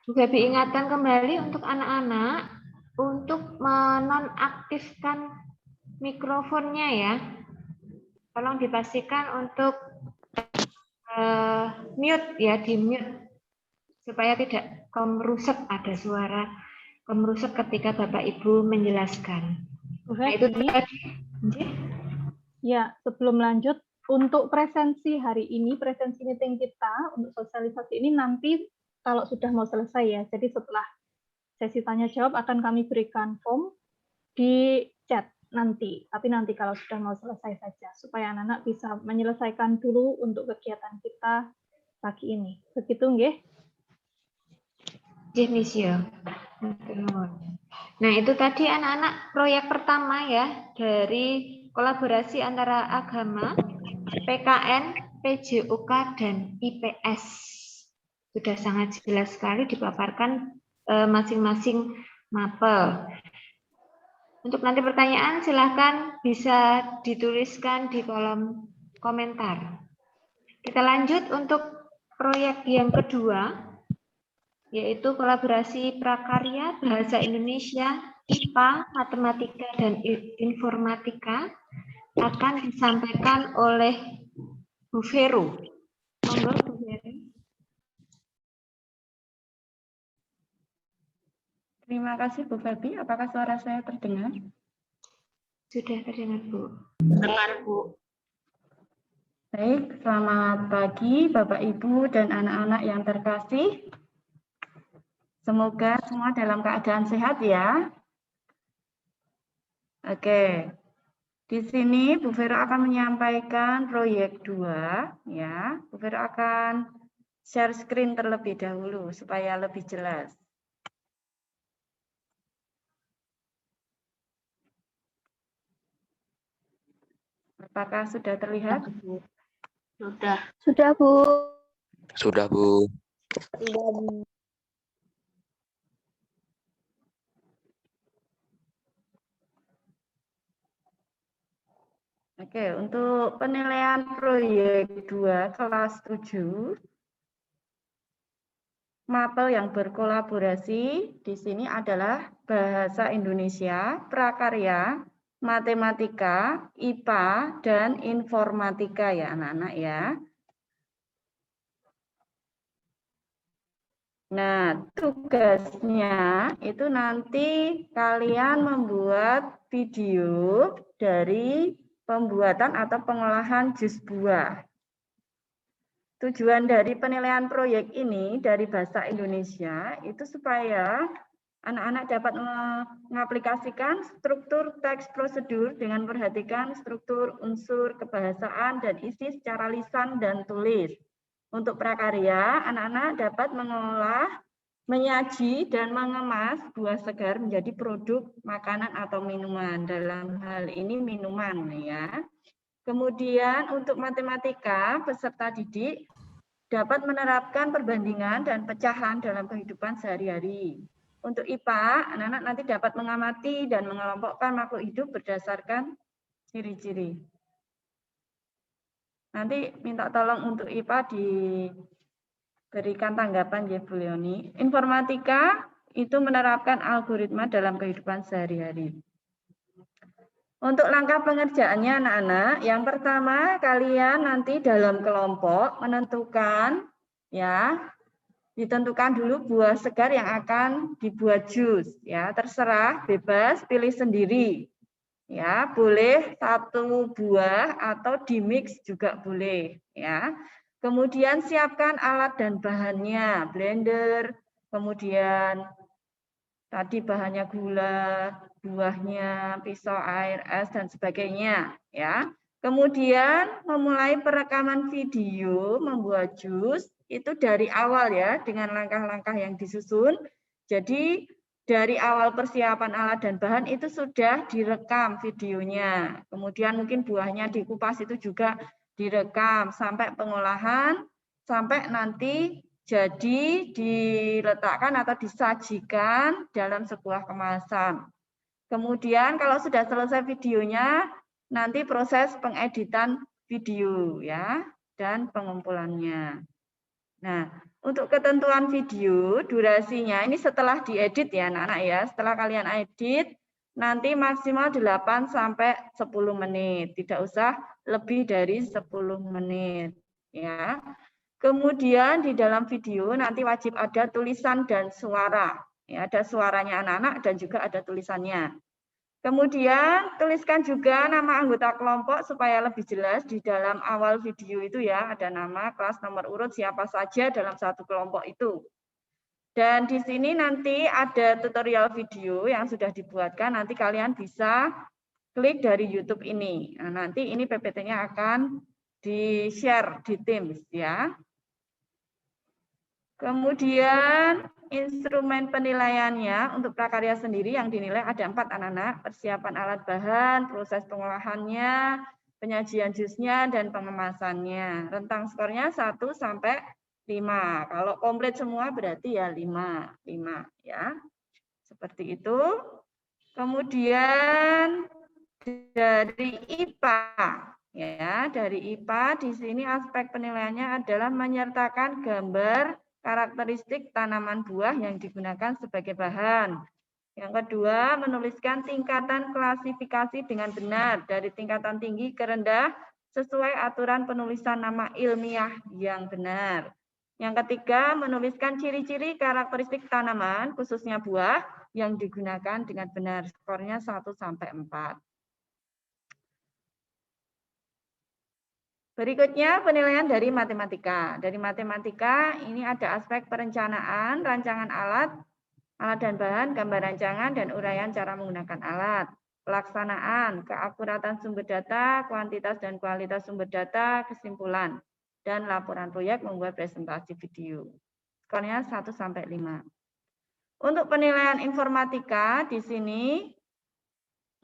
Bu Feby ingatkan kembali untuk anak-anak untuk menonaktifkan mikrofonnya ya. Tolong dipastikan untuk mute ya, di mute supaya tidak kemerusak, ada suara kemerusak ketika Bapak Ibu menjelaskan. Nah, itu tadi. Ya, sebelum lanjut, untuk presensi hari ini, presensi meeting kita untuk sosialisasi ini nanti kalau sudah mau selesai ya, jadi setelah sesi tanya jawab akan kami berikan form di chat nanti, tapi nanti kalau sudah mau selesai saja, supaya anak-anak bisa menyelesaikan dulu untuk kegiatan kita pagi ini. Begitu nggih? Nggih, Miss ya. Nah, itu tadi anak-anak proyek pertama ya dari kolaborasi antara agama, PKN, PJOK, dan IPS. Sudah sangat jelas sekali dipaparkan masing-masing mapel. Untuk nanti pertanyaan silahkan bisa dituliskan di kolom komentar. Kita lanjut untuk proyek yang kedua, yaitu kolaborasi prakarya Bahasa Indonesia, IPA, Matematika, dan Informatika akan disampaikan oleh Bu Vero. Monggo Bu Vero. Terima kasih Bu Feby. Apakah suara saya terdengar? Sudah terdengar Bu. Dengar Bu. Baik, selamat pagi Bapak Ibu dan anak-anak yang terkasih. Semoga semua dalam keadaan sehat ya. Oke. Di sini Bu Vero akan menyampaikan proyek 2 ya. Bu Vero akan share screen terlebih dahulu supaya lebih jelas. Apakah sudah terlihat? Sudah. Sudah, Bu. Sudah, Bu. Oke, untuk penilaian proyek 2 kelas 7, mapel yang berkolaborasi di sini adalah bahasa Indonesia, prakarya, matematika, IPA, dan informatika ya anak-anak ya. Nah, tugasnya itu nanti kalian membuat video dari pembuatan atau pengolahan jus buah. Tujuan dari penilaian proyek ini dari bahasa Indonesia itu supaya anak-anak dapat mengaplikasikan struktur teks prosedur dengan memperhatikan struktur unsur kebahasaan dan isi secara lisan dan tulis. Untuk prakarya, anak-anak dapat mengolah, menyaji, dan mengemas buah segar menjadi produk makanan atau minuman. Dalam hal ini minuman ya. Kemudian untuk matematika, peserta didik dapat menerapkan perbandingan dan pecahan dalam kehidupan sehari-hari. Untuk IPA, anak-anak nanti dapat mengamati dan mengelompokkan makhluk hidup berdasarkan ciri-ciri. Nanti minta tolong untuk IPA diberikan tanggapan ya Bu Leoni. Informatika itu menerapkan algoritma dalam kehidupan sehari-hari. Untuk langkah pengerjaannya anak-anak, yang pertama kalian nanti dalam kelompok menentukan ya, ditentukan dulu buah segar yang akan dibuat jus ya, terserah bebas pilih sendiri. Ya, boleh 1 buah atau dimix juga boleh ya. Kemudian siapkan alat dan bahannya, blender, kemudian tadi bahannya gula, buahnya, pisau, air, es, dan sebagainya. Ya. Kemudian memulai perekaman video membuat jus itu dari awal ya, dengan langkah-langkah yang disusun. Jadi dari awal persiapan alat dan bahan itu sudah direkam videonya. Kemudian mungkin buahnya dikupas itu juga direkam sampai pengolahan, sampai nanti jadi diletakkan atau disajikan dalam sebuah kemasan. Kemudian kalau sudah selesai videonya, nanti proses pengeditan video ya dan pengumpulannya. Nah, untuk ketentuan video, durasinya ini setelah diedit ya anak-anak ya. Setelah kalian edit, nanti maksimal 8 sampai 10 menit. Tidak usah lebih dari 10 menit ya. Kemudian di dalam video nanti wajib ada tulisan dan suara. Ya, ada suaranya anak-anak dan juga ada tulisannya. Kemudian tuliskan juga nama anggota kelompok supaya lebih jelas di dalam awal video itu ya. Ada nama, kelas, nomor urut, siapa saja dalam satu kelompok itu. Dan di sini nanti ada tutorial video yang sudah dibuatkan. Nanti kalian bisa klik dari YouTube ini. Nah, nanti ini PPT-nya akan di-share di Teams ya. Kemudian instrumen penilaiannya untuk prakarya sendiri yang dinilai ada 4 anak-anak, persiapan alat bahan, proses pengolahannya, penyajian jusnya, dan pengemasannya. Rentang skornya 1 sampai 5. Kalau komplit semua berarti ya 5 ya. Seperti itu. Kemudian dari IPA ya, dari IPA di sini aspek penilaiannya adalah menyertakan gambar karakteristik tanaman buah yang digunakan sebagai bahan. Yang kedua, menuliskan tingkatan klasifikasi dengan benar dari tingkatan tinggi ke rendah sesuai aturan penulisan nama ilmiah yang benar. Yang ketiga, menuliskan ciri-ciri karakteristik tanaman, khususnya buah, yang digunakan dengan benar. Skornya 1 sampai 4. Berikutnya penilaian dari matematika. Dari matematika ini ada aspek perencanaan, rancangan alat dan bahan, gambar rancangan, dan uraian cara menggunakan alat. pelaksanaan, keakuratan sumber data, kuantitas dan kualitas sumber data, kesimpulan, dan laporan proyek membuat presentasi video. Skornya 1 sampai 5. Untuk penilaian informatika di sini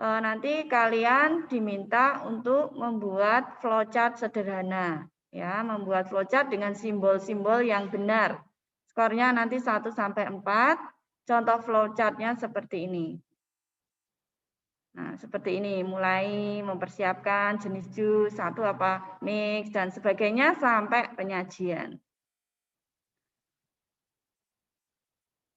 nanti kalian diminta untuk membuat flowchart sederhana, ya, membuat flowchart dengan simbol-simbol yang benar. Skornya nanti 1 sampai 4. Contoh flowchart-nya seperti ini. Nah, seperti ini, mulai mempersiapkan jenis jus, satu apa, mix, dan sebagainya sampai penyajian.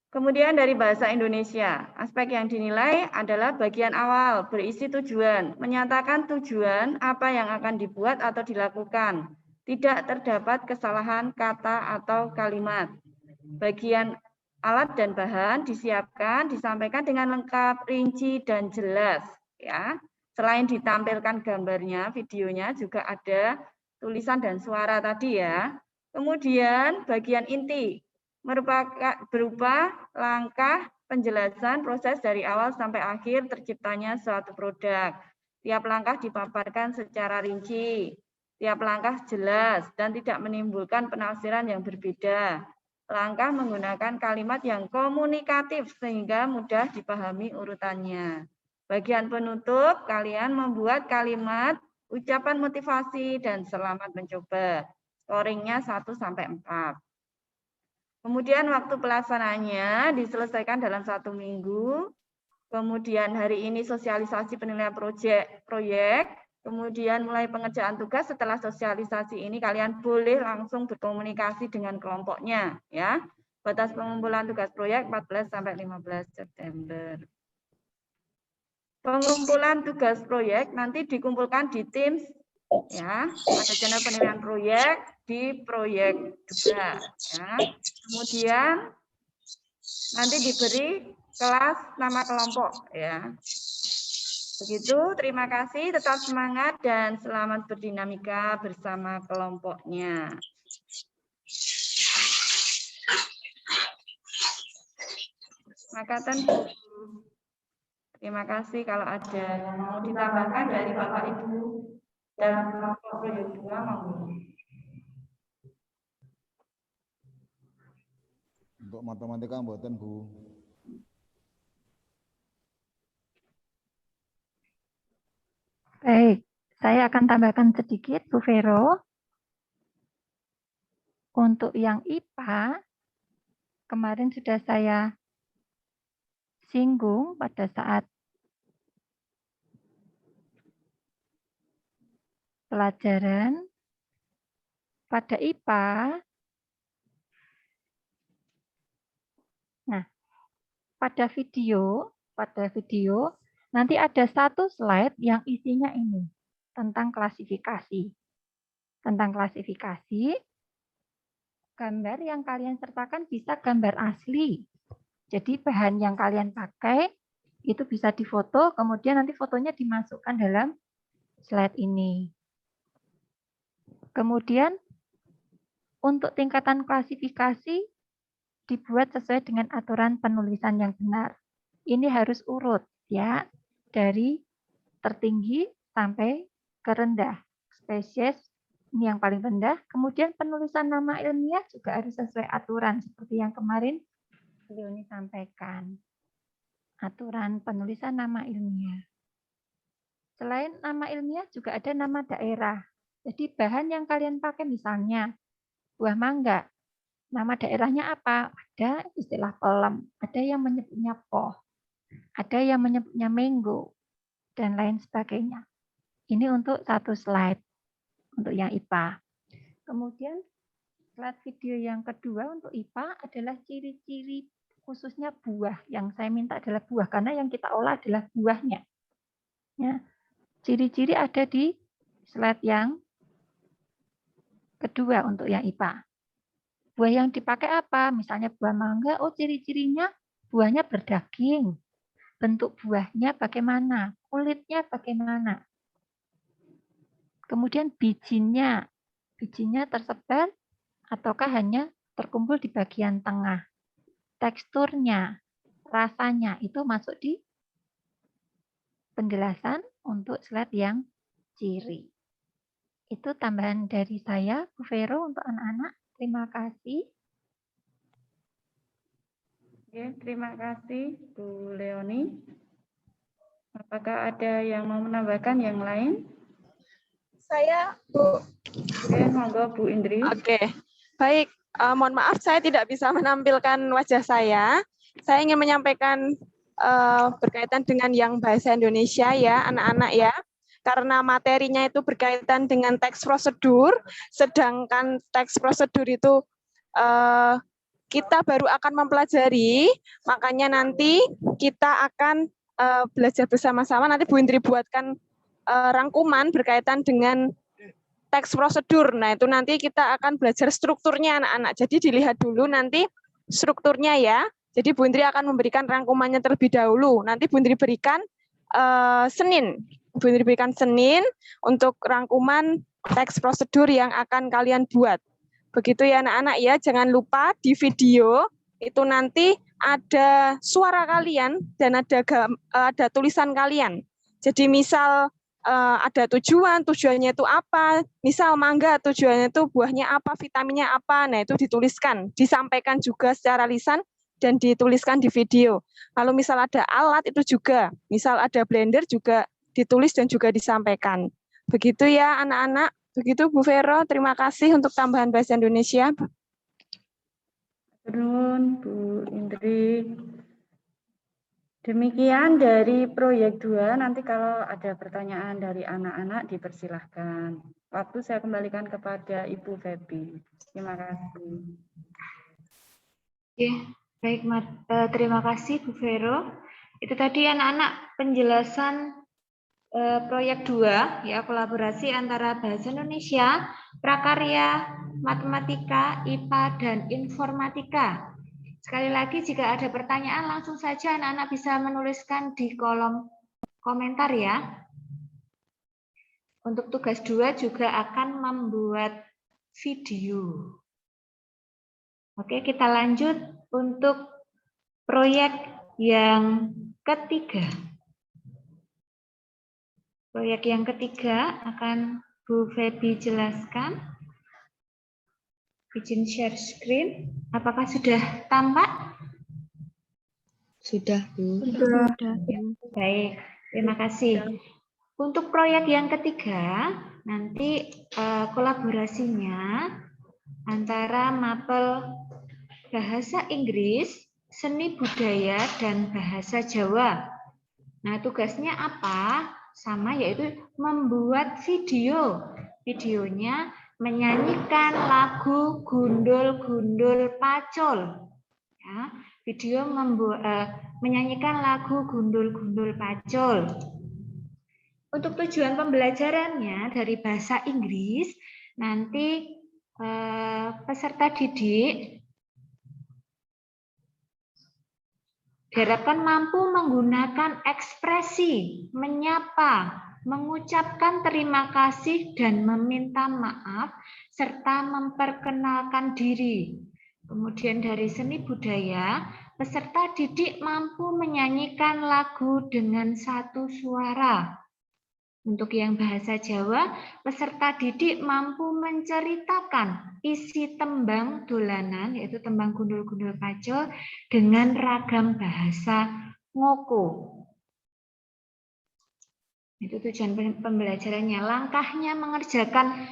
Kemudian dari bahasa Indonesia, aspek yang dinilai adalah bagian awal, berisi tujuan, menyatakan tujuan apa yang akan dibuat atau dilakukan. Tidak terdapat kesalahan kata atau kalimat. Bagian alat dan bahan disiapkan, disampaikan dengan lengkap, rinci, dan jelas. Ya, selain ditampilkan gambarnya, videonya juga ada tulisan dan suara tadi ya. Kemudian bagian inti berupa langkah penjelasan proses dari awal sampai akhir terciptanya suatu produk. Tiap langkah dipaparkan secara rinci, tiap langkah jelas dan tidak menimbulkan penafsiran yang berbeda. Langkah menggunakan kalimat yang komunikatif sehingga mudah dipahami urutannya. Bagian penutup, kalian membuat kalimat ucapan motivasi dan selamat mencoba. Scoringnya 1 sampai 4. Kemudian waktu pelaksanaannya diselesaikan dalam 1 minggu. Kemudian hari ini sosialisasi penilaian proyek. Kemudian mulai pengerjaan tugas. Setelah sosialisasi ini kalian boleh langsung berkomunikasi dengan kelompoknya, ya. Batas pengumpulan tugas proyek 14 sampai 15 September. Pengumpulan tugas proyek nanti dikumpulkan di Teams, ya, pada channel penilaian proyek di proyek 2, ya. Kemudian nanti diberi kelas nama kelompok, ya. Begitu, terima kasih, tetap semangat dan selamat berdinamika bersama kelompoknya. Makatan Bu. Terima kasih, kalau ada yang mau ditambahkan dari Bapak Ibu dalam kelompok proyek 2 monggo. Untuk matematika mboten Bu. Baik, saya akan tambahkan sedikit, Bu Vero. Untuk yang IPA, kemarin sudah saya singgung pada saat pelajaran. Pada IPA, nah, pada video nanti ada satu slide yang isinya ini tentang klasifikasi. Tentang klasifikasi, gambar yang kalian sertakan bisa gambar asli. Jadi bahan yang kalian pakai itu bisa difoto, kemudian nanti fotonya dimasukkan dalam slide ini. Kemudian untuk tingkatan klasifikasi dibuat sesuai dengan aturan penulisan yang benar. Ini harus urut ya, dari tertinggi sampai ke rendah. Spesies ini yang paling rendah. Kemudian penulisan nama ilmiah juga harus sesuai aturan seperti yang kemarin Leoni sampaikan. Aturan penulisan nama ilmiah. Selain nama ilmiah juga ada nama daerah. Jadi bahan yang kalian pakai misalnya buah mangga. Nama daerahnya apa? Ada istilah pelem, ada yang menyebutnya poh, ada yang menyebutnya mango, dan lain sebagainya. Ini untuk satu slide, untuk yang IPA. Kemudian slide video yang kedua untuk IPA adalah ciri-ciri khususnya buah. Yang saya minta adalah buah, karena yang kita olah adalah buahnya. Ya. Ciri-ciri ada di slide yang kedua untuk yang IPA. Buah yang dipakai apa? Misalnya buah mangga, oh ciri-cirinya buahnya berdaging. Bentuk buahnya bagaimana? Kulitnya bagaimana? Kemudian bijinya tersebar ataukah hanya terkumpul di bagian tengah? Teksturnya, rasanya itu masuk di penjelasan untuk slide yang ciri. Itu tambahan dari saya, Bu Vero, untuk anak-anak. Terima kasih. Oke, terima kasih Bu Leoni. Apakah ada yang mau menambahkan yang lain? Saya, Bu. Oke, monggo Bu Indri. Oke, baik. Mohon maaf saya tidak bisa menampilkan wajah saya. Saya ingin menyampaikan berkaitan dengan yang bahasa Indonesia ya, anak-anak ya. Karena materinya itu berkaitan dengan teks prosedur, sedangkan teks prosedur itu kita baru akan mempelajari, makanya nanti kita akan belajar bersama-sama. Nanti Bu Indri buatkan rangkuman berkaitan dengan teks prosedur. Nah, itu nanti kita akan belajar strukturnya anak-anak. Jadi dilihat dulu nanti strukturnya ya. Jadi Bu Indri akan memberikan rangkumannya terlebih dahulu. Nanti Bu Indri berikan Senin. Bu Indri berikan Senin untuk rangkuman teks prosedur yang akan kalian buat. Begitu ya anak-anak ya. Jangan lupa di video itu nanti ada suara kalian dan ada tulisan kalian. Jadi misal ada tujuannya itu apa, misal mangga tujuannya itu buahnya apa, vitaminnya apa, nah itu dituliskan, disampaikan juga secara lisan dan dituliskan di video. Lalu misal ada alat itu juga, misal ada blender juga ditulis dan juga disampaikan. Begitu ya anak-anak, begitu Bu Vero, terima kasih untuk tambahan bahasa Indonesia. Turun Bu Indri. Demikian dari proyek 2, nanti kalau ada pertanyaan dari anak-anak dipersilahkan. Waktu saya kembalikan kepada Ibu Febi. Terima kasih. Ya, baik, terima kasih Bu Vero. Itu tadi anak-anak penjelasan proyek 2, ya, kolaborasi antara Bahasa Indonesia, Prakarya, Matematika, IPA, dan Informatika. Sekali lagi, jika ada pertanyaan, langsung saja anak-anak bisa menuliskan di kolom komentar ya. Untuk tugas 2 juga akan membuat video. Oke, kita lanjut untuk proyek yang ketiga. Proyek yang ketiga akan Bu Febi jelaskan. Izin share screen. Apakah sudah tampak? Sudah, Bu. Sudah. Ya, baik, terima kasih. Untuk proyek yang ketiga, nanti kolaborasinya antara Mapel Bahasa Inggris, Seni Budaya, dan Bahasa Jawa. Nah, tugasnya apa? Sama, yaitu membuat video. Videonya menyanyikan lagu Gundul-Gundul Pacul. Ya, video menyanyikan lagu Gundul-Gundul Pacul. Untuk tujuan pembelajarannya dari bahasa Inggris, nanti peserta didik diharapkan mampu menggunakan ekspresi, menyapa, mengucapkan terima kasih dan meminta maaf, serta memperkenalkan diri. Kemudian dari seni budaya, peserta didik mampu menyanyikan lagu dengan satu suara. Untuk yang bahasa Jawa, peserta didik mampu menceritakan isi tembang dolanan, yaitu tembang Gundul-Gundul Pacul, dengan ragam bahasa ngoko. Itu tujuan pembelajarannya. Langkahnya mengerjakan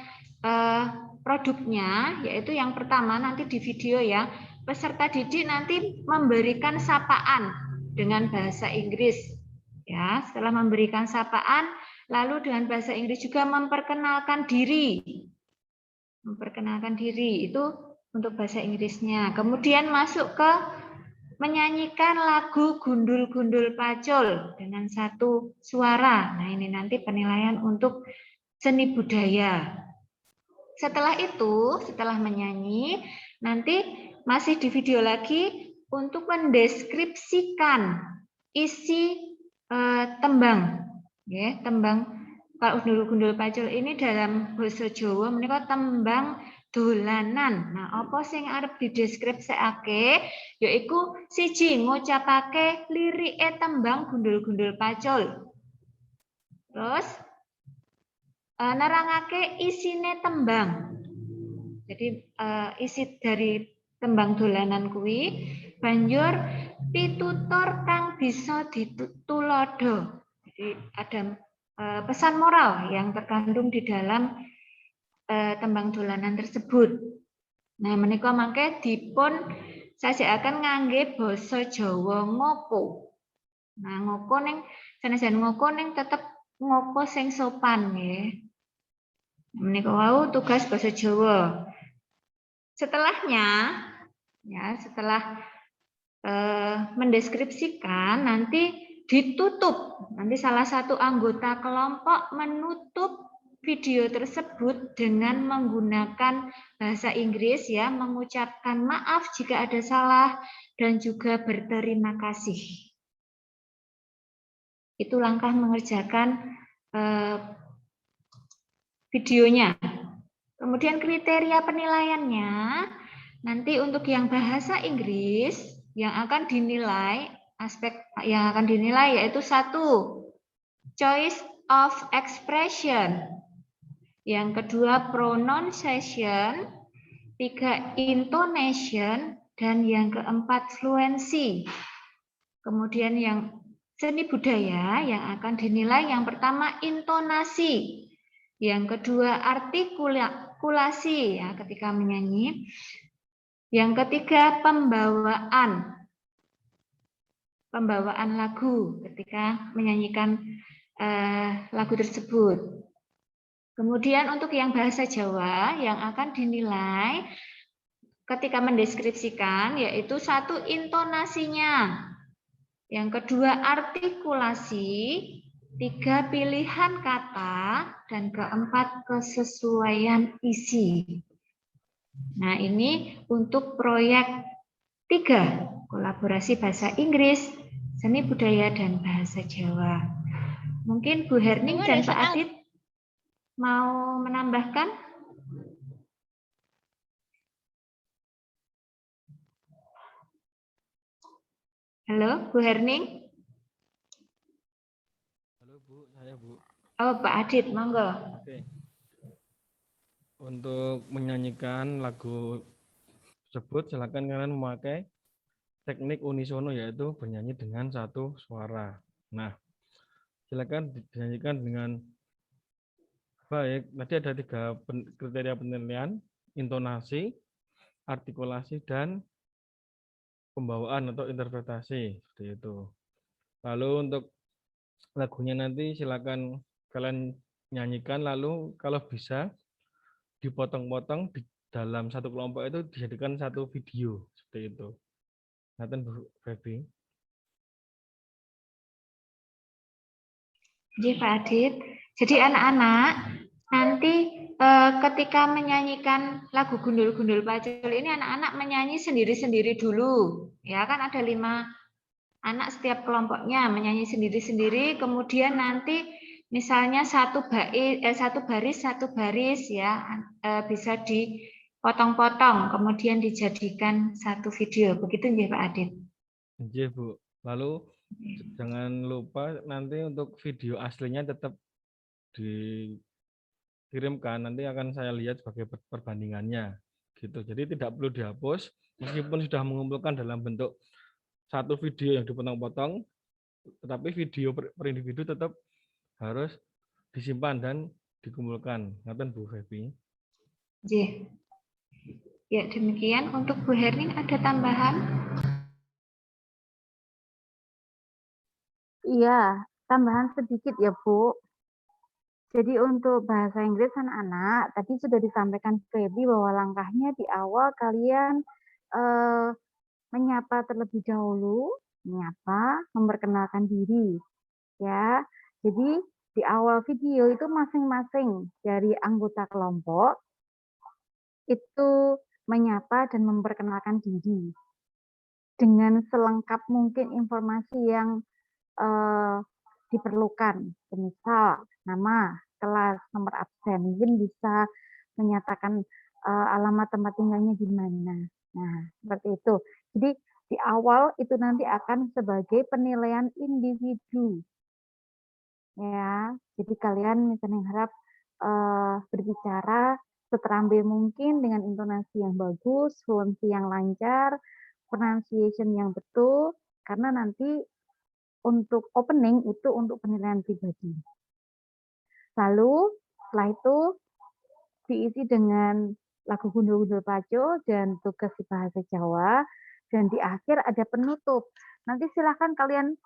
produknya, yaitu yang pertama nanti di video ya, peserta didik nanti memberikan sapaan dengan bahasa Inggris. Ya, setelah memberikan sapaan, lalu dengan bahasa Inggris juga memperkenalkan diri. Memperkenalkan diri itu untuk bahasa Inggrisnya. Kemudian masuk ke menyanyikan lagu Gundul-Gundul Pacul dengan satu suara. Nah, ini nanti penilaian untuk seni budaya. Setelah itu, setelah menyanyi, nanti masih di video lagi untuk mendeskripsikan isi tembang. Ya, tembang kalau Gundul-Gundul Pacul ini dalam basa Jawa menika tembang dolanan. Nah, apa sing arep dideskripsikake? Yaiku siji ngucapake lirike tembang Gundul-Gundul Pacul. Terus nerangake isine tembang. Jadi isi dari tembang dolanan kuwi banjur pitutur kang bisa ditulodo. Jadi ada pesan moral yang terkandung di dalam tembang dolanan tersebut. Nah, menika mangke dipun sajakaken ngangge basa Jawa ngoko. Nah, ngoko ning senajan ngoko ning tetep ngoko sing sopan nggih. Menika wau tugas basa Jawa. Setelahnya ya, setelah mendeskripsikan nanti ditutup. Nanti salah satu anggota kelompok menutup video tersebut dengan menggunakan bahasa Inggris ya, mengucapkan maaf jika ada salah dan juga berterima kasih. Itu langkah mengerjakan videonya. Kemudian kriteria penilaiannya, nanti untuk yang bahasa Inggris yang akan dinilai, aspek yang akan dinilai yaitu 1, choice of expression. Yang kedua, pronunciation. 3, intonation. Dan yang keempat, fluency. Kemudian yang seni budaya yang akan dinilai yang pertama, intonasi. Yang kedua, artikulasi ya ketika menyanyi. Yang ketiga, pembawaan lagu ketika menyanyikan lagu tersebut. Kemudian untuk yang bahasa Jawa yang akan dinilai ketika mendeskripsikan yaitu 1, intonasinya. Yang kedua, artikulasi. 3, pilihan kata. Dan keempat, kesesuaian isi. Nah, ini untuk proyek 3, kolaborasi bahasa Inggris, seni budaya, dan bahasa Jawa. Mungkin Bu Herning dan Pak Adit mau menambahkan? Halo, Bu Herning? Halo Bu, saya Bu. Oh, Pak Adit, monggo. Oke. Untuk menyanyikan lagu tersebut, silakan kalian memakai teknik unisono, yaitu bernyanyi dengan 1 suara. Nah, silakan dinyanyikan dengan baik. Tadi ada 3 kriteria penilaian: intonasi, artikulasi, dan pembawaan atau interpretasi. Seperti itu. Lalu untuk lagunya nanti silakan kalian nyanyikan, lalu kalau bisa dipotong-potong di dalam 1 kelompok itu dijadikan 1 video. Seperti itu. Nanti Bu Febi. Jadi Pak Adit, jadi anak-anak nanti ketika menyanyikan lagu Gundul-Gundul Pacul ini anak-anak menyanyi sendiri-sendiri dulu. Ya kan ada 5 anak setiap kelompoknya menyanyi sendiri-sendiri, kemudian nanti misalnya satu baris ya bisa dipotong-potong, kemudian dijadikan 1 video. Begitu ya Pak Adit? Iya Bu. Lalu jangan lupa nanti untuk video aslinya tetap dikirimkan, nanti akan saya lihat sebagai perbandingannya gitu. Jadi tidak perlu dihapus meskipun sudah mengumpulkan dalam bentuk 1 video yang dipotong-potong, tetapi video per individu tetap harus disimpan dan dikumpulkan. Ngaten Bu Febi. Ya, demikian untuk Bu Herning ada tambahan? Iya, tambahan sedikit ya Bu. Jadi untuk bahasa Inggris anak-anak, tadi sudah disampaikan Febi bahwa langkahnya di awal kalian menyapa terlebih dahulu, memperkenalkan diri. Ya, jadi di awal video itu masing-masing dari anggota kelompok itu menyapa dan memperkenalkan diri dengan selengkap mungkin informasi yang diperlukan, misal nama, kelas, nomor absen, mungkin bisa menyatakan alamat tempat tinggalnya di mana. Nah, seperti itu. Jadi di awal itu nanti akan sebagai penilaian individu. ya. Jadi kalian misalnya harap berbicara seterampil mungkin dengan intonasi yang bagus, fluency yang lancar, pronunciation yang betul, karena nanti untuk opening itu untuk penilaian pribadi. Lalu setelah itu diisi dengan lagu Gundul-Gundul Paco dan tugas di bahasa Jawa, dan di akhir ada penutup. Nanti silahkan kalian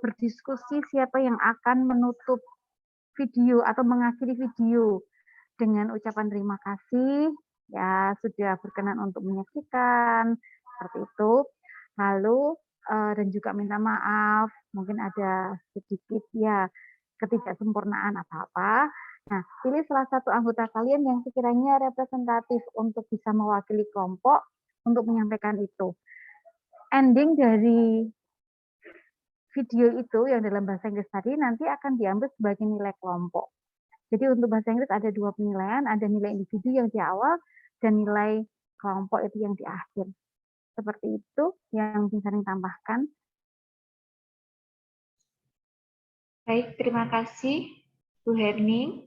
berdiskusi siapa yang akan menutup video atau mengakhiri video dengan ucapan terima kasih ya sudah berkenan untuk menyaksikan seperti itu. Lalu dan juga minta maaf mungkin ada sedikit ya ketidaksempurnaan apa-apa. Nah, pilih salah satu anggota kalian yang sekiranya representatif untuk bisa mewakili kelompok untuk menyampaikan itu. Ending dari video itu yang dalam bahasa Inggris tadi nanti akan diambil sebagai nilai kelompok. Jadi untuk bahasa Inggris ada 2 penilaian, ada nilai individu yang di awal dan nilai kelompok itu yang di akhir. Seperti itu yang bisa saya tambahkan. Baik, terima kasih Bu Herning.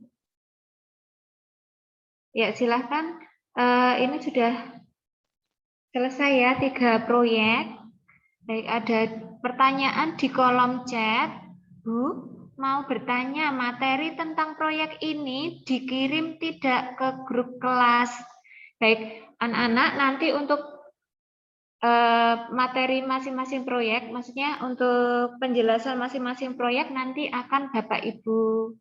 Ya, silahkan. Ini sudah selesai ya 3 proyek. Baik, ada pertanyaan di kolom chat. Bu, mau bertanya materi tentang proyek ini dikirim tidak ke grup kelas. Baik, anak-anak nanti untuk materi masing-masing proyek, maksudnya untuk penjelasan masing-masing proyek nanti akan Bapak Ibu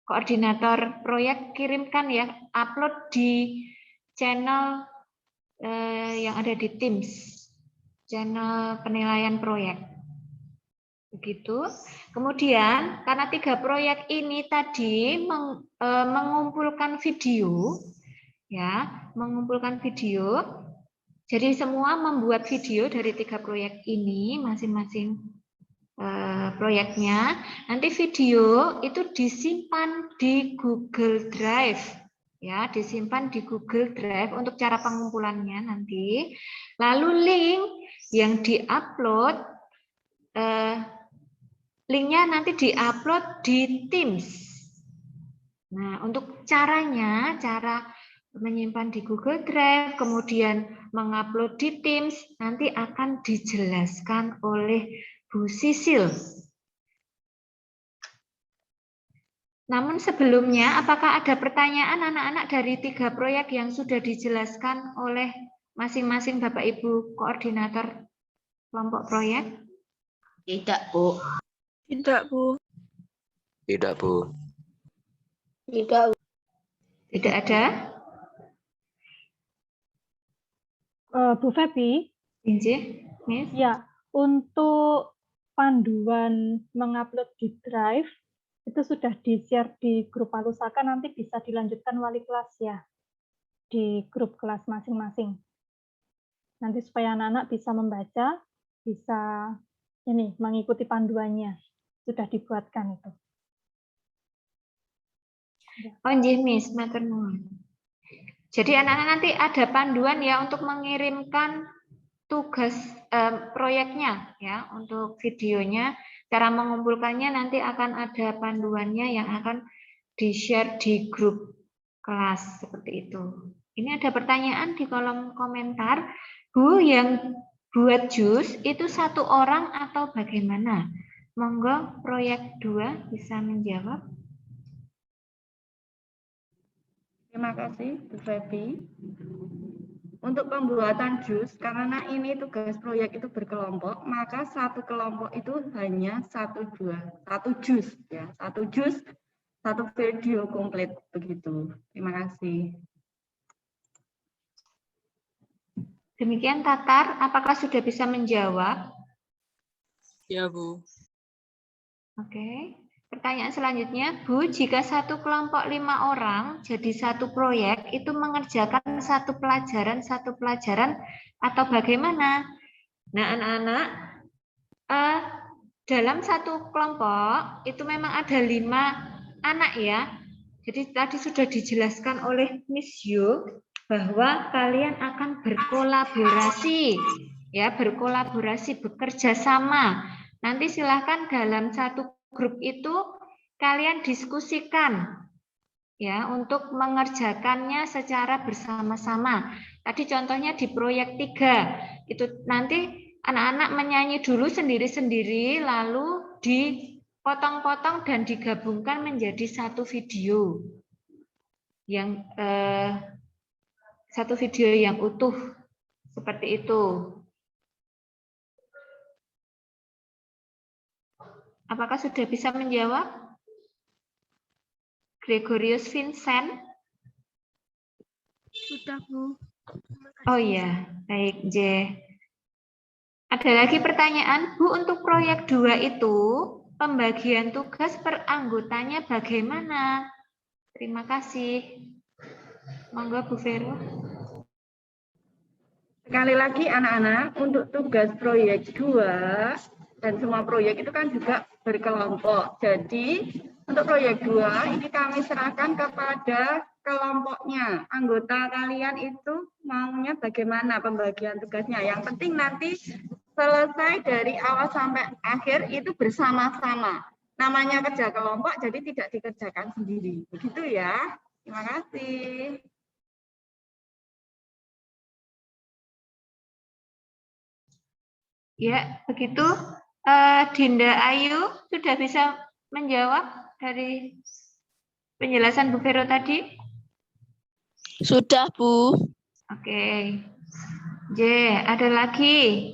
koordinator proyek kirimkan ya, upload di channel yang ada di Teams, channel penilaian proyek. Begitu. Kemudian karena 3 proyek ini tadi mengumpulkan video, ya, mengumpulkan video. Jadi semua membuat video dari 3 proyek ini masing-masing proyeknya. Nanti video itu disimpan di Google Drive, ya, disimpan di Google Drive untuk cara pengumpulannya nanti. Lalu link yang diupload, linknya nanti diupload di Teams. Nah, untuk caranya, cara menyimpan di Google Drive, kemudian mengupload di Teams, nanti akan dijelaskan oleh Bu Sisil. Namun sebelumnya, apakah ada pertanyaan anak-anak dari 3 proyek yang sudah dijelaskan oleh masing-masing Bapak Ibu koordinator kelompok proyek? Tidak, Bu. Tidak, Bu. Tidak, Bu. Tidak. Tidak ada? Bu Febi, ya, untuk panduan mengupload di Drive itu sudah di-share di grup Palusaka, nanti bisa dilanjutkan wali kelas ya di grup kelas masing-masing. Nanti supaya anak-anak bisa membaca, bisa ini mengikuti panduannya sudah dibuatkan itu. Oh, nggih, Miss, matur nuwun. Jadi anak-anak nanti ada panduan ya untuk mengirimkan tugas proyeknya ya, untuk videonya, cara mengumpulkannya nanti akan ada panduannya yang akan di-share di grup kelas seperti itu. Ini ada pertanyaan di kolom komentar, Bu, yang buat jus itu 1 orang atau bagaimana? Monggo proyek 2 bisa menjawab. Terima kasih, Bu Febi. Untuk pembuatan jus, karena ini tugas proyek itu berkelompok, maka satu kelompok itu hanya 1 jus, ya, 1 jus, 1 video komplit begitu. Terima kasih. Demikian Tatar, apakah sudah bisa menjawab? Ya, Bu. Oke. Pertanyaan selanjutnya, Bu, jika satu kelompok 5 orang jadi 1 proyek, itu mengerjakan satu pelajaran atau bagaimana? Nah, anak-anak, dalam satu kelompok itu memang ada 5 anak ya. Jadi tadi sudah dijelaskan oleh Miss Yu bahwa kalian akan berkolaborasi, ya, berkolaborasi, bekerja sama. Nanti silahkan dalam satu grup itu kalian diskusikan ya untuk mengerjakannya secara bersama-sama. Tadi contohnya di proyek 3 itu nanti anak-anak menyanyi dulu sendiri-sendiri lalu dipotong-potong dan digabungkan menjadi satu video yang utuh seperti itu. Apakah sudah bisa menjawab? Gregorius Vincent? Sudah, Bu. Oh iya, baik, J. Ada lagi pertanyaan, Bu, untuk proyek 2 itu pembagian tugas per anggotanya bagaimana? Terima kasih. Monggo Bu Vero. Sekali lagi anak-anak, untuk tugas proyek 2 dan semua proyek itu kan juga berkelompok. Jadi untuk proyek 2 ini kami serahkan kepada kelompoknya. Anggota kalian itu maunya bagaimana pembagian tugasnya. Yang penting nanti selesai dari awal sampai akhir itu bersama-sama. Namanya kerja kelompok, jadi tidak dikerjakan sendiri. Begitu ya. Terima kasih. Ya, begitu. Dinda Ayu sudah bisa menjawab dari penjelasan Bu Vero tadi? Sudah, Bu. Oke. J, ada lagi.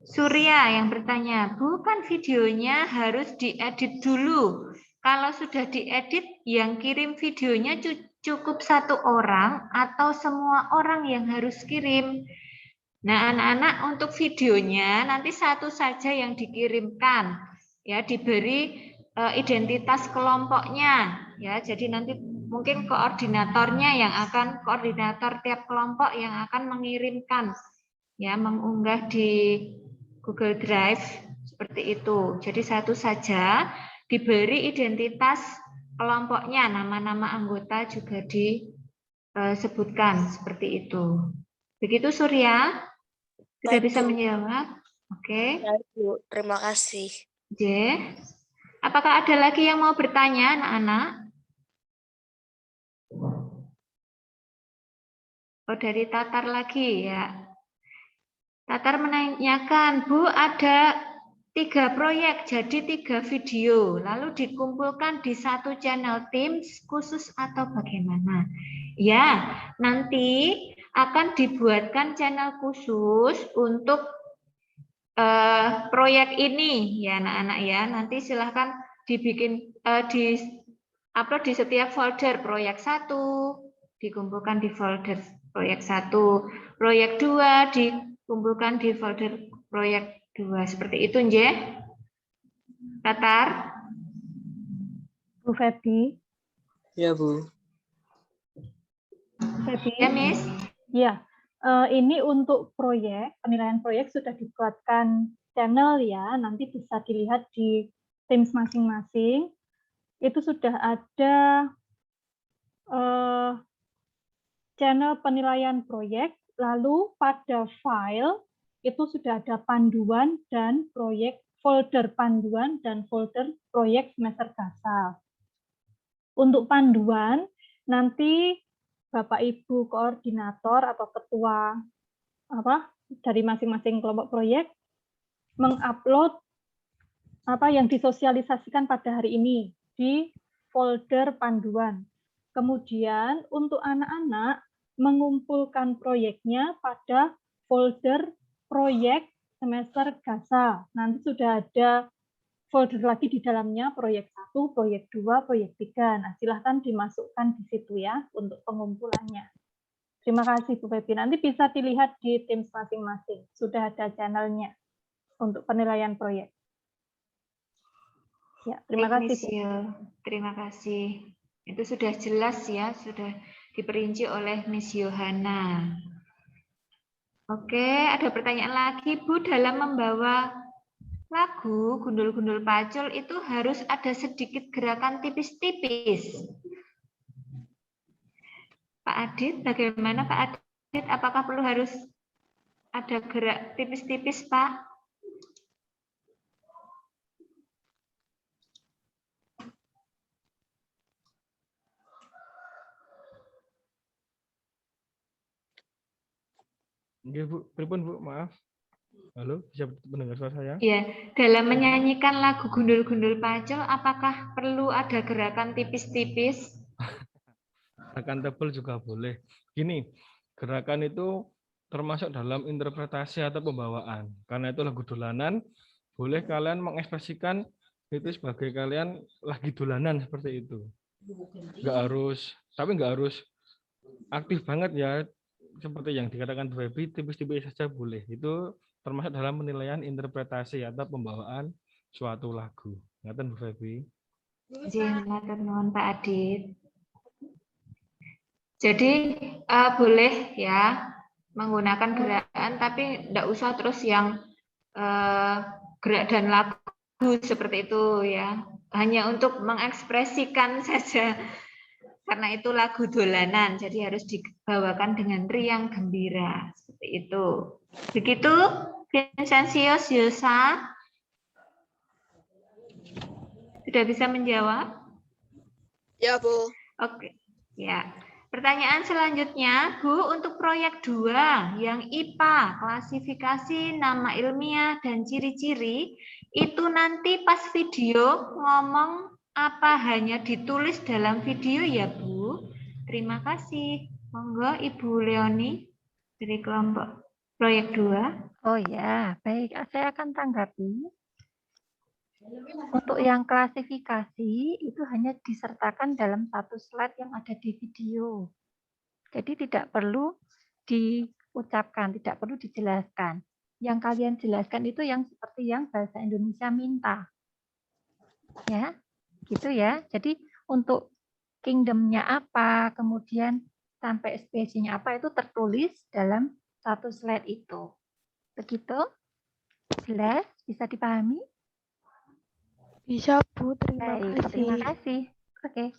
Surya yang bertanya, Bu, kan videonya harus diedit dulu. Kalau sudah diedit, yang kirim videonya cukup 1 orang atau semua orang yang harus kirim? Nah, anak-anak untuk videonya nanti satu saja yang dikirimkan, ya diberi identitas kelompoknya, ya. Jadi nanti mungkin koordinatornya yang akan koordinator tiap kelompok yang akan mengirimkan, ya mengunggah di Google Drive seperti itu. Jadi satu saja diberi identitas kelompoknya, nama-nama anggota juga disebutkan seperti itu. Begitu Surya? Sudah bisa menjawab? Oke. Ya, Bu. Terima kasih. J. Apakah ada lagi yang mau bertanya, anak-anak? Oh, dari Tatar lagi ya. Tatar menanyakan, Bu, ada 3 proyek, jadi 3 video, lalu dikumpulkan di satu channel Teams khusus atau bagaimana? Ya, nanti akan dibuatkan channel khusus untuk proyek ini ya anak-anak ya. Nanti silahkan dibikin di-upload di setiap folder. Proyek 1 dikumpulkan di folder proyek 1, proyek 2 dikumpulkan di folder proyek 2. Seperti itu, Nje. Tatar. Bu Febi. Ya, Bu. Febi. Ya, Miss. Ya, ini untuk proyek, penilaian proyek sudah dibuatkan channel ya, nanti bisa dilihat di Teams masing-masing. Itu sudah ada channel penilaian proyek, lalu pada file itu sudah ada panduan dan proyek, folder panduan dan folder proyek semester gasal. Untuk panduan, nanti Bapak Ibu koordinator atau ketua dari masing-masing kelompok proyek mengupload yang disosialisasikan pada hari ini di folder panduan. Kemudian untuk anak-anak mengumpulkan proyeknya pada folder proyek semester gasal. Nanti sudah ada folder lagi di dalamnya, proyek 1, proyek 2, proyek 3. Nah, silahkan dimasukkan di situ ya untuk pengumpulannya. Terima kasih Bu Febi. Nanti bisa dilihat di Teams masing-masing. Sudah ada channelnya untuk penilaian proyek. Ya, terima kasih Bu. Terima kasih. Itu sudah jelas ya, sudah diperinci oleh Miss Yohana. Oke, ada pertanyaan lagi Bu, dalam membawa lagu Gundul-Gundul Pacul itu harus ada sedikit gerakan tipis-tipis. Pak Adit, bagaimana Pak Adit? Apakah perlu harus ada gerak tipis-tipis, Pak? Nggih, Bu. Pripun, Bu? Maaf. Halo, bisa mendengar suara saya? Ya, dalam menyanyikan lagu Gundul-Gundul Pacul, apakah perlu ada gerakan tipis-tipis? Gerakan tebal juga boleh. Gini, gerakan itu termasuk dalam interpretasi atau pembawaan. Karena itu lagu dolanan, boleh kalian mengekspresikan itu sebagai kalian lagi dolanan seperti itu. Tapi nggak harus aktif banget ya, seperti yang dikatakan Bu Febi, tipis-tipis saja boleh. Itu termasuk dalam penilaian interpretasi atau pembawaan suatu lagu. Ngaten Bu Febi? Matur nuwun Pak Adit. Jadi boleh ya menggunakan gerakan, tapi tidak usah terus yang gerak dan lagu seperti itu ya. Hanya untuk mengekspresikan saja. Karena itu lagu dolanan, jadi harus dibawakan dengan riang gembira seperti itu. Begitu, Vincencio Yosa sudah bisa menjawab? Ya, Bu. Oke, ya. Pertanyaan selanjutnya, Bu, untuk proyek 2 yang IPA, klasifikasi nama ilmiah dan ciri-ciri, itu nanti pas video ngomong apa hanya ditulis dalam video ya, Bu? Terima kasih. Monggo Ibu Leoni dari kelompok proyek 2. Oh ya, baik. Saya akan tanggapi. Untuk yang klasifikasi itu hanya disertakan dalam satu slide yang ada di video. Jadi tidak perlu diucapkan, tidak perlu dijelaskan. Yang kalian jelaskan itu yang seperti yang bahasa Indonesia minta. Ya, gitu ya. Jadi untuk kingdom-nya apa, kemudian sampai spesiesnya apa itu tertulis dalam satu slide itu. Begitu? Jelas? Bisa dipahami? Bisa, Bu. Terima Baik, kasih. terima kasih. Oke.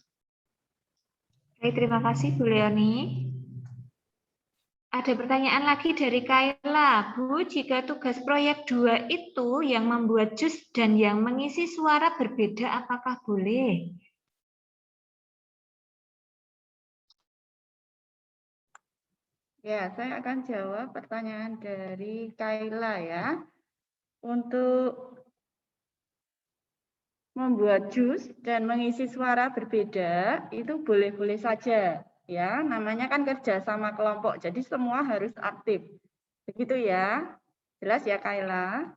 Baik, terima kasih Bu Leoni. Ada pertanyaan lagi dari Kayla. Bu, jika tugas proyek 2 itu yang membuat jus dan yang mengisi suara berbeda, apakah boleh? Ya, saya akan jawab pertanyaan dari Kayla ya. Untuk membuat jus dan mengisi suara berbeda itu boleh-boleh saja ya, namanya kan kerja sama kelompok, jadi semua harus aktif. Begitu ya. Jelas ya Kayla?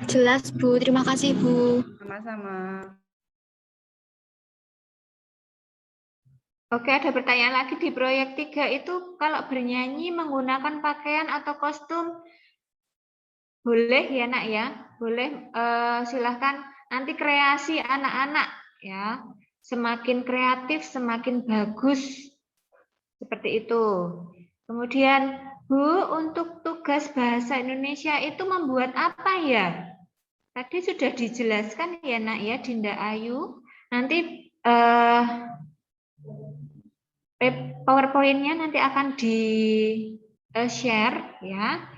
Jelas, Bu. Terima kasih, Bu. Sama-sama. Oke, ada pertanyaan lagi di proyek 3 itu kalau bernyanyi menggunakan pakaian atau kostum boleh ya Nak ya? Boleh, silahkan nanti kreasi anak-anak ya. Semakin kreatif semakin bagus. Seperti itu. Kemudian Bu, untuk tugas bahasa Indonesia itu membuat apa ya? Tadi sudah dijelaskan ya Nak ya, Dinda Ayu. Nanti PowerPoint-nya nanti akan di-share ya.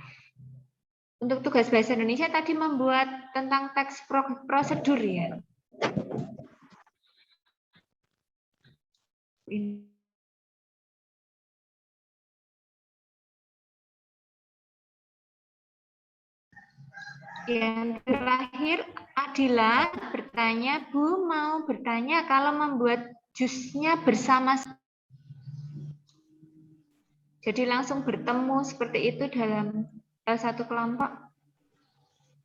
Untuk tugas bahasa Indonesia tadi membuat tentang teks prosedur ya. Yang terakhir, Adila bertanya, Bu mau bertanya kalau membuat jusnya bersama. Jadi langsung bertemu seperti itu dalam satu kelompok.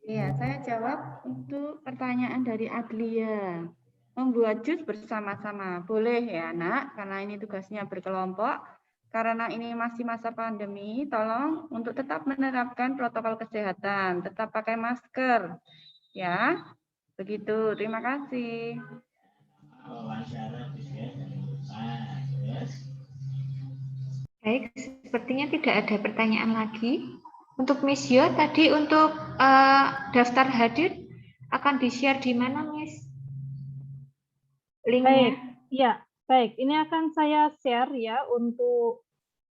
Iya, saya jawab untuk pertanyaan dari Adlia. Membuat jus bersama-sama. Boleh ya, Nak, karena ini tugasnya berkelompok. Karena ini masih masa pandemi, tolong untuk tetap menerapkan protokol kesehatan, tetap pakai masker. Ya, begitu. Terima kasih. Baik, sepertinya tidak ada pertanyaan lagi. Untuk Miss Yo, tadi untuk daftar hadir akan di-share di mana, Miss? Linknya. Baik, ya, baik. Ini akan saya share ya untuk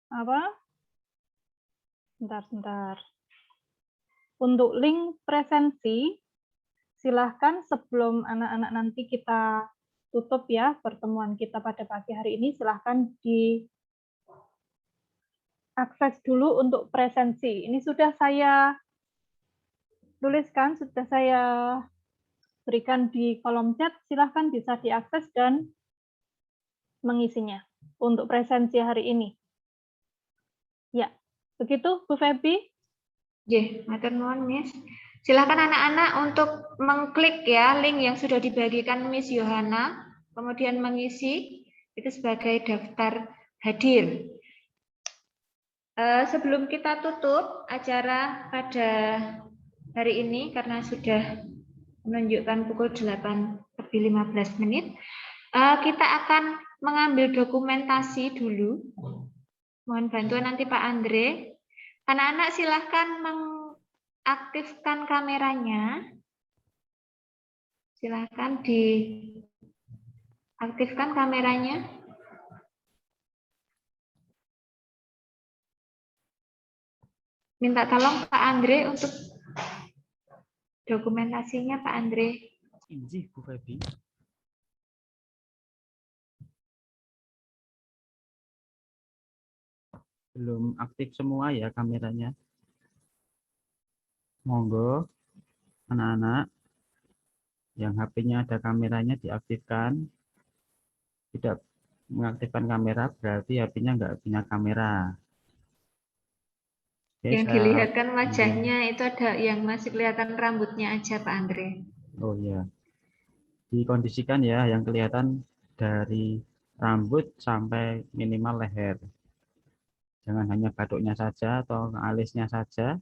apa? Sebentar. Untuk link presensi, silahkan sebelum anak-anak nanti kita tutup ya pertemuan kita pada pagi hari ini, silahkan akses dulu untuk presensi. Ini sudah saya tuliskan, sudah saya berikan di kolom chat. Silahkan bisa diakses dan mengisinya untuk presensi hari ini. Ya, begitu Bu Febi. Matur nuwun, Miss. Silakan anak-anak untuk mengklik ya link yang sudah dibagikan Miss Yohana, kemudian mengisi itu sebagai daftar hadir. Sebelum kita tutup acara pada hari ini karena sudah menunjukkan pukul 8:15, kita akan mengambil dokumentasi dulu. Mohon bantuan nanti Pak Andre. Anak-anak silahkan mengaktifkan kameranya. Silahkan diaktifkan kameranya. Minta tolong Pak Andre untuk dokumentasinya Pak Andre. Ini Bu Febi. Belum aktif semua ya kameranya. Monggo anak-anak yang HP-nya ada kameranya diaktifkan. Tidak mengaktifkan kamera berarti HP-nya nggak punya kamera. Oke, Yang dilihatkan wajahnya itu ada yang masih kelihatan rambutnya aja Pak Andre. Oh ya. Dikondisikan ya yang kelihatan dari rambut sampai minimal leher. Jangan hanya batuknya saja atau alisnya saja.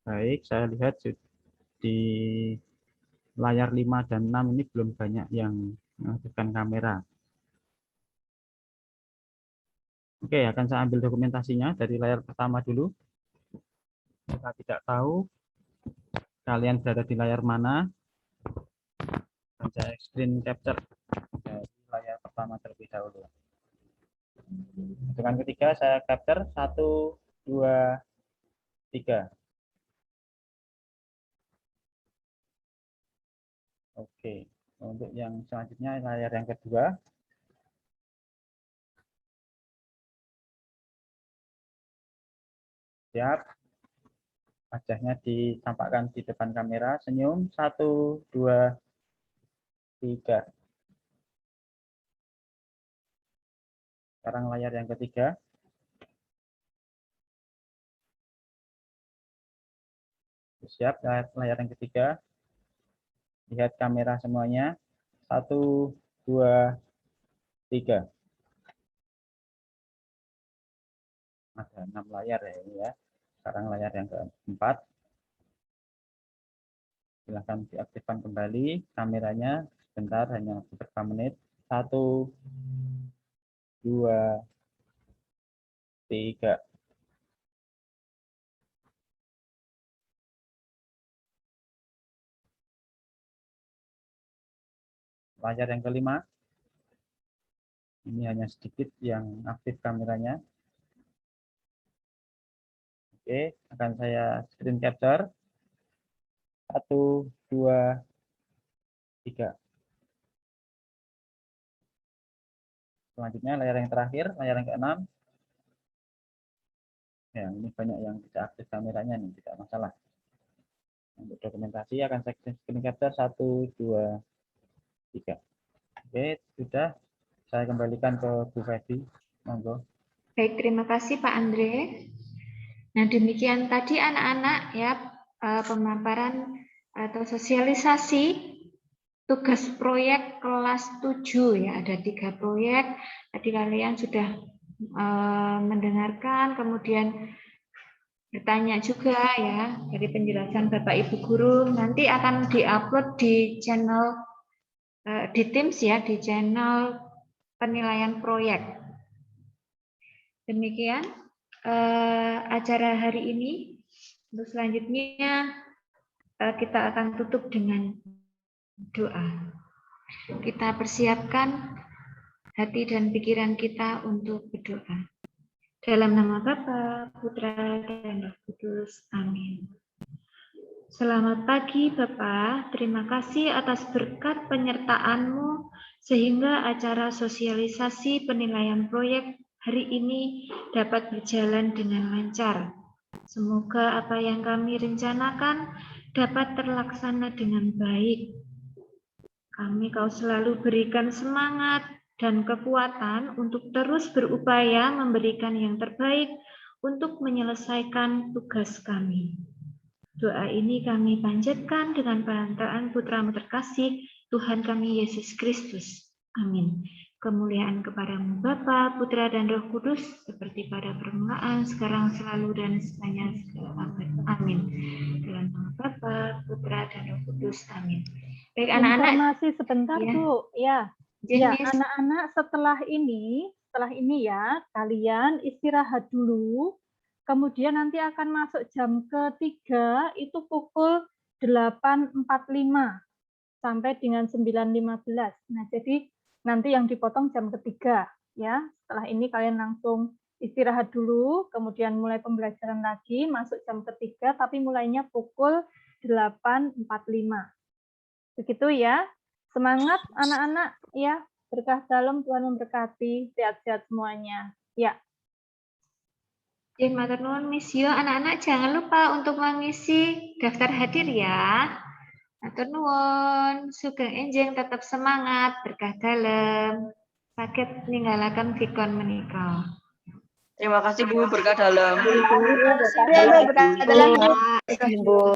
Baik, saya lihat di layar 5 dan 6 ini belum banyak yang mengaktifkan kamera. Oke, akan saya ambil dokumentasinya dari layar pertama dulu. Kita tidak tahu kalian berada di layar mana. Dan saya screen capture dari layar pertama terlebih dahulu. Dengan ketiga saya capture 1, 2, 3. Oke, untuk yang selanjutnya layar yang kedua. Siap. Wajahnya ditampakkan di depan kamera. Senyum. 1, 2, 3. Sekarang layar yang ketiga. Siap, layar yang ketiga. Lihat kamera semuanya. 1, 2, 3. Ada 6 layar ya ini ya. Sekarang layar yang keempat. Silahkan diaktifkan kembali kameranya. Sebentar, hanya beberapa menit. 1, 2, 3. Layar yang kelima. Ini hanya sedikit yang aktif kameranya. Oke, akan saya screen capture. 1, 2, 3. Selanjutnya layar yang terakhir, layar yang ke-6. Ya, ini banyak yang tidak aktif kameranya nih, tidak masalah. Untuk dokumentasi akan saya screen capture 1, 2, 3. Oke, sudah. Saya kembalikan ke Bu Febi. Monggo. Baik, terima kasih Pak Andre. Nah, demikian tadi anak-anak ya pemaparan atau sosialisasi tugas proyek kelas 7 ya. Ada 3 proyek. Tadi kalian sudah mendengarkan, kemudian bertanya juga ya dari penjelasan Bapak Ibu guru. Nanti akan diupload di channel di Teams ya, di channel penilaian proyek. Demikian acara hari ini. Untuk selanjutnya kita akan tutup dengan doa. Kita persiapkan hati dan pikiran kita untuk berdoa. Dalam nama Bapa, Putra, dan Roh Kudus. Amin. Selamat pagi Bapak, terima kasih atas berkat penyertaan-Mu sehingga acara sosialisasi penilaian proyek hari ini dapat berjalan dengan lancar. Semoga apa yang kami rencanakan dapat terlaksana dengan baik. Kami Kau selalu berikan semangat dan kekuatan untuk terus berupaya memberikan yang terbaik untuk menyelesaikan tugas kami. Doa ini kami panjatkan dengan perantaraan Putra-Mu terkasih, Tuhan kami Yesus Kristus. Amin. Kemuliaan kepadamu Bapa, Putra, dan Roh Kudus, seperti pada permulaan, sekarang, selalu, dan sepanjang segala abad. Amin. Dalam nama Bapa, Putra, dan Roh Kudus. Amin. Baik, anak-anak. Informasi sebentar, Ya. Bu. Ya, Jenis. anak-anak setelah ini ya, kalian istirahat dulu. Kemudian nanti akan masuk jam ketiga itu pukul 8.45 sampai dengan 9.15. Nah, jadi nanti yang dipotong jam ketiga ya. Setelah ini kalian langsung istirahat dulu, kemudian mulai pembelajaran lagi, masuk jam ketiga, tapi mulainya pukul 8.45. Begitu ya. Semangat anak-anak ya. Berkah dalam, Tuhan memberkati, sehat-sehat semuanya. Ya. Matur nuwun Miss Yo, anak-anak jangan lupa untuk mengisi daftar hadir ya. Matur nuwun, sugeng enjing tetap semangat, berkah dalem. Saged ninggalaken vikon menika. Terima kasih Bu, berkah dalam. Berkah dalam, Bu.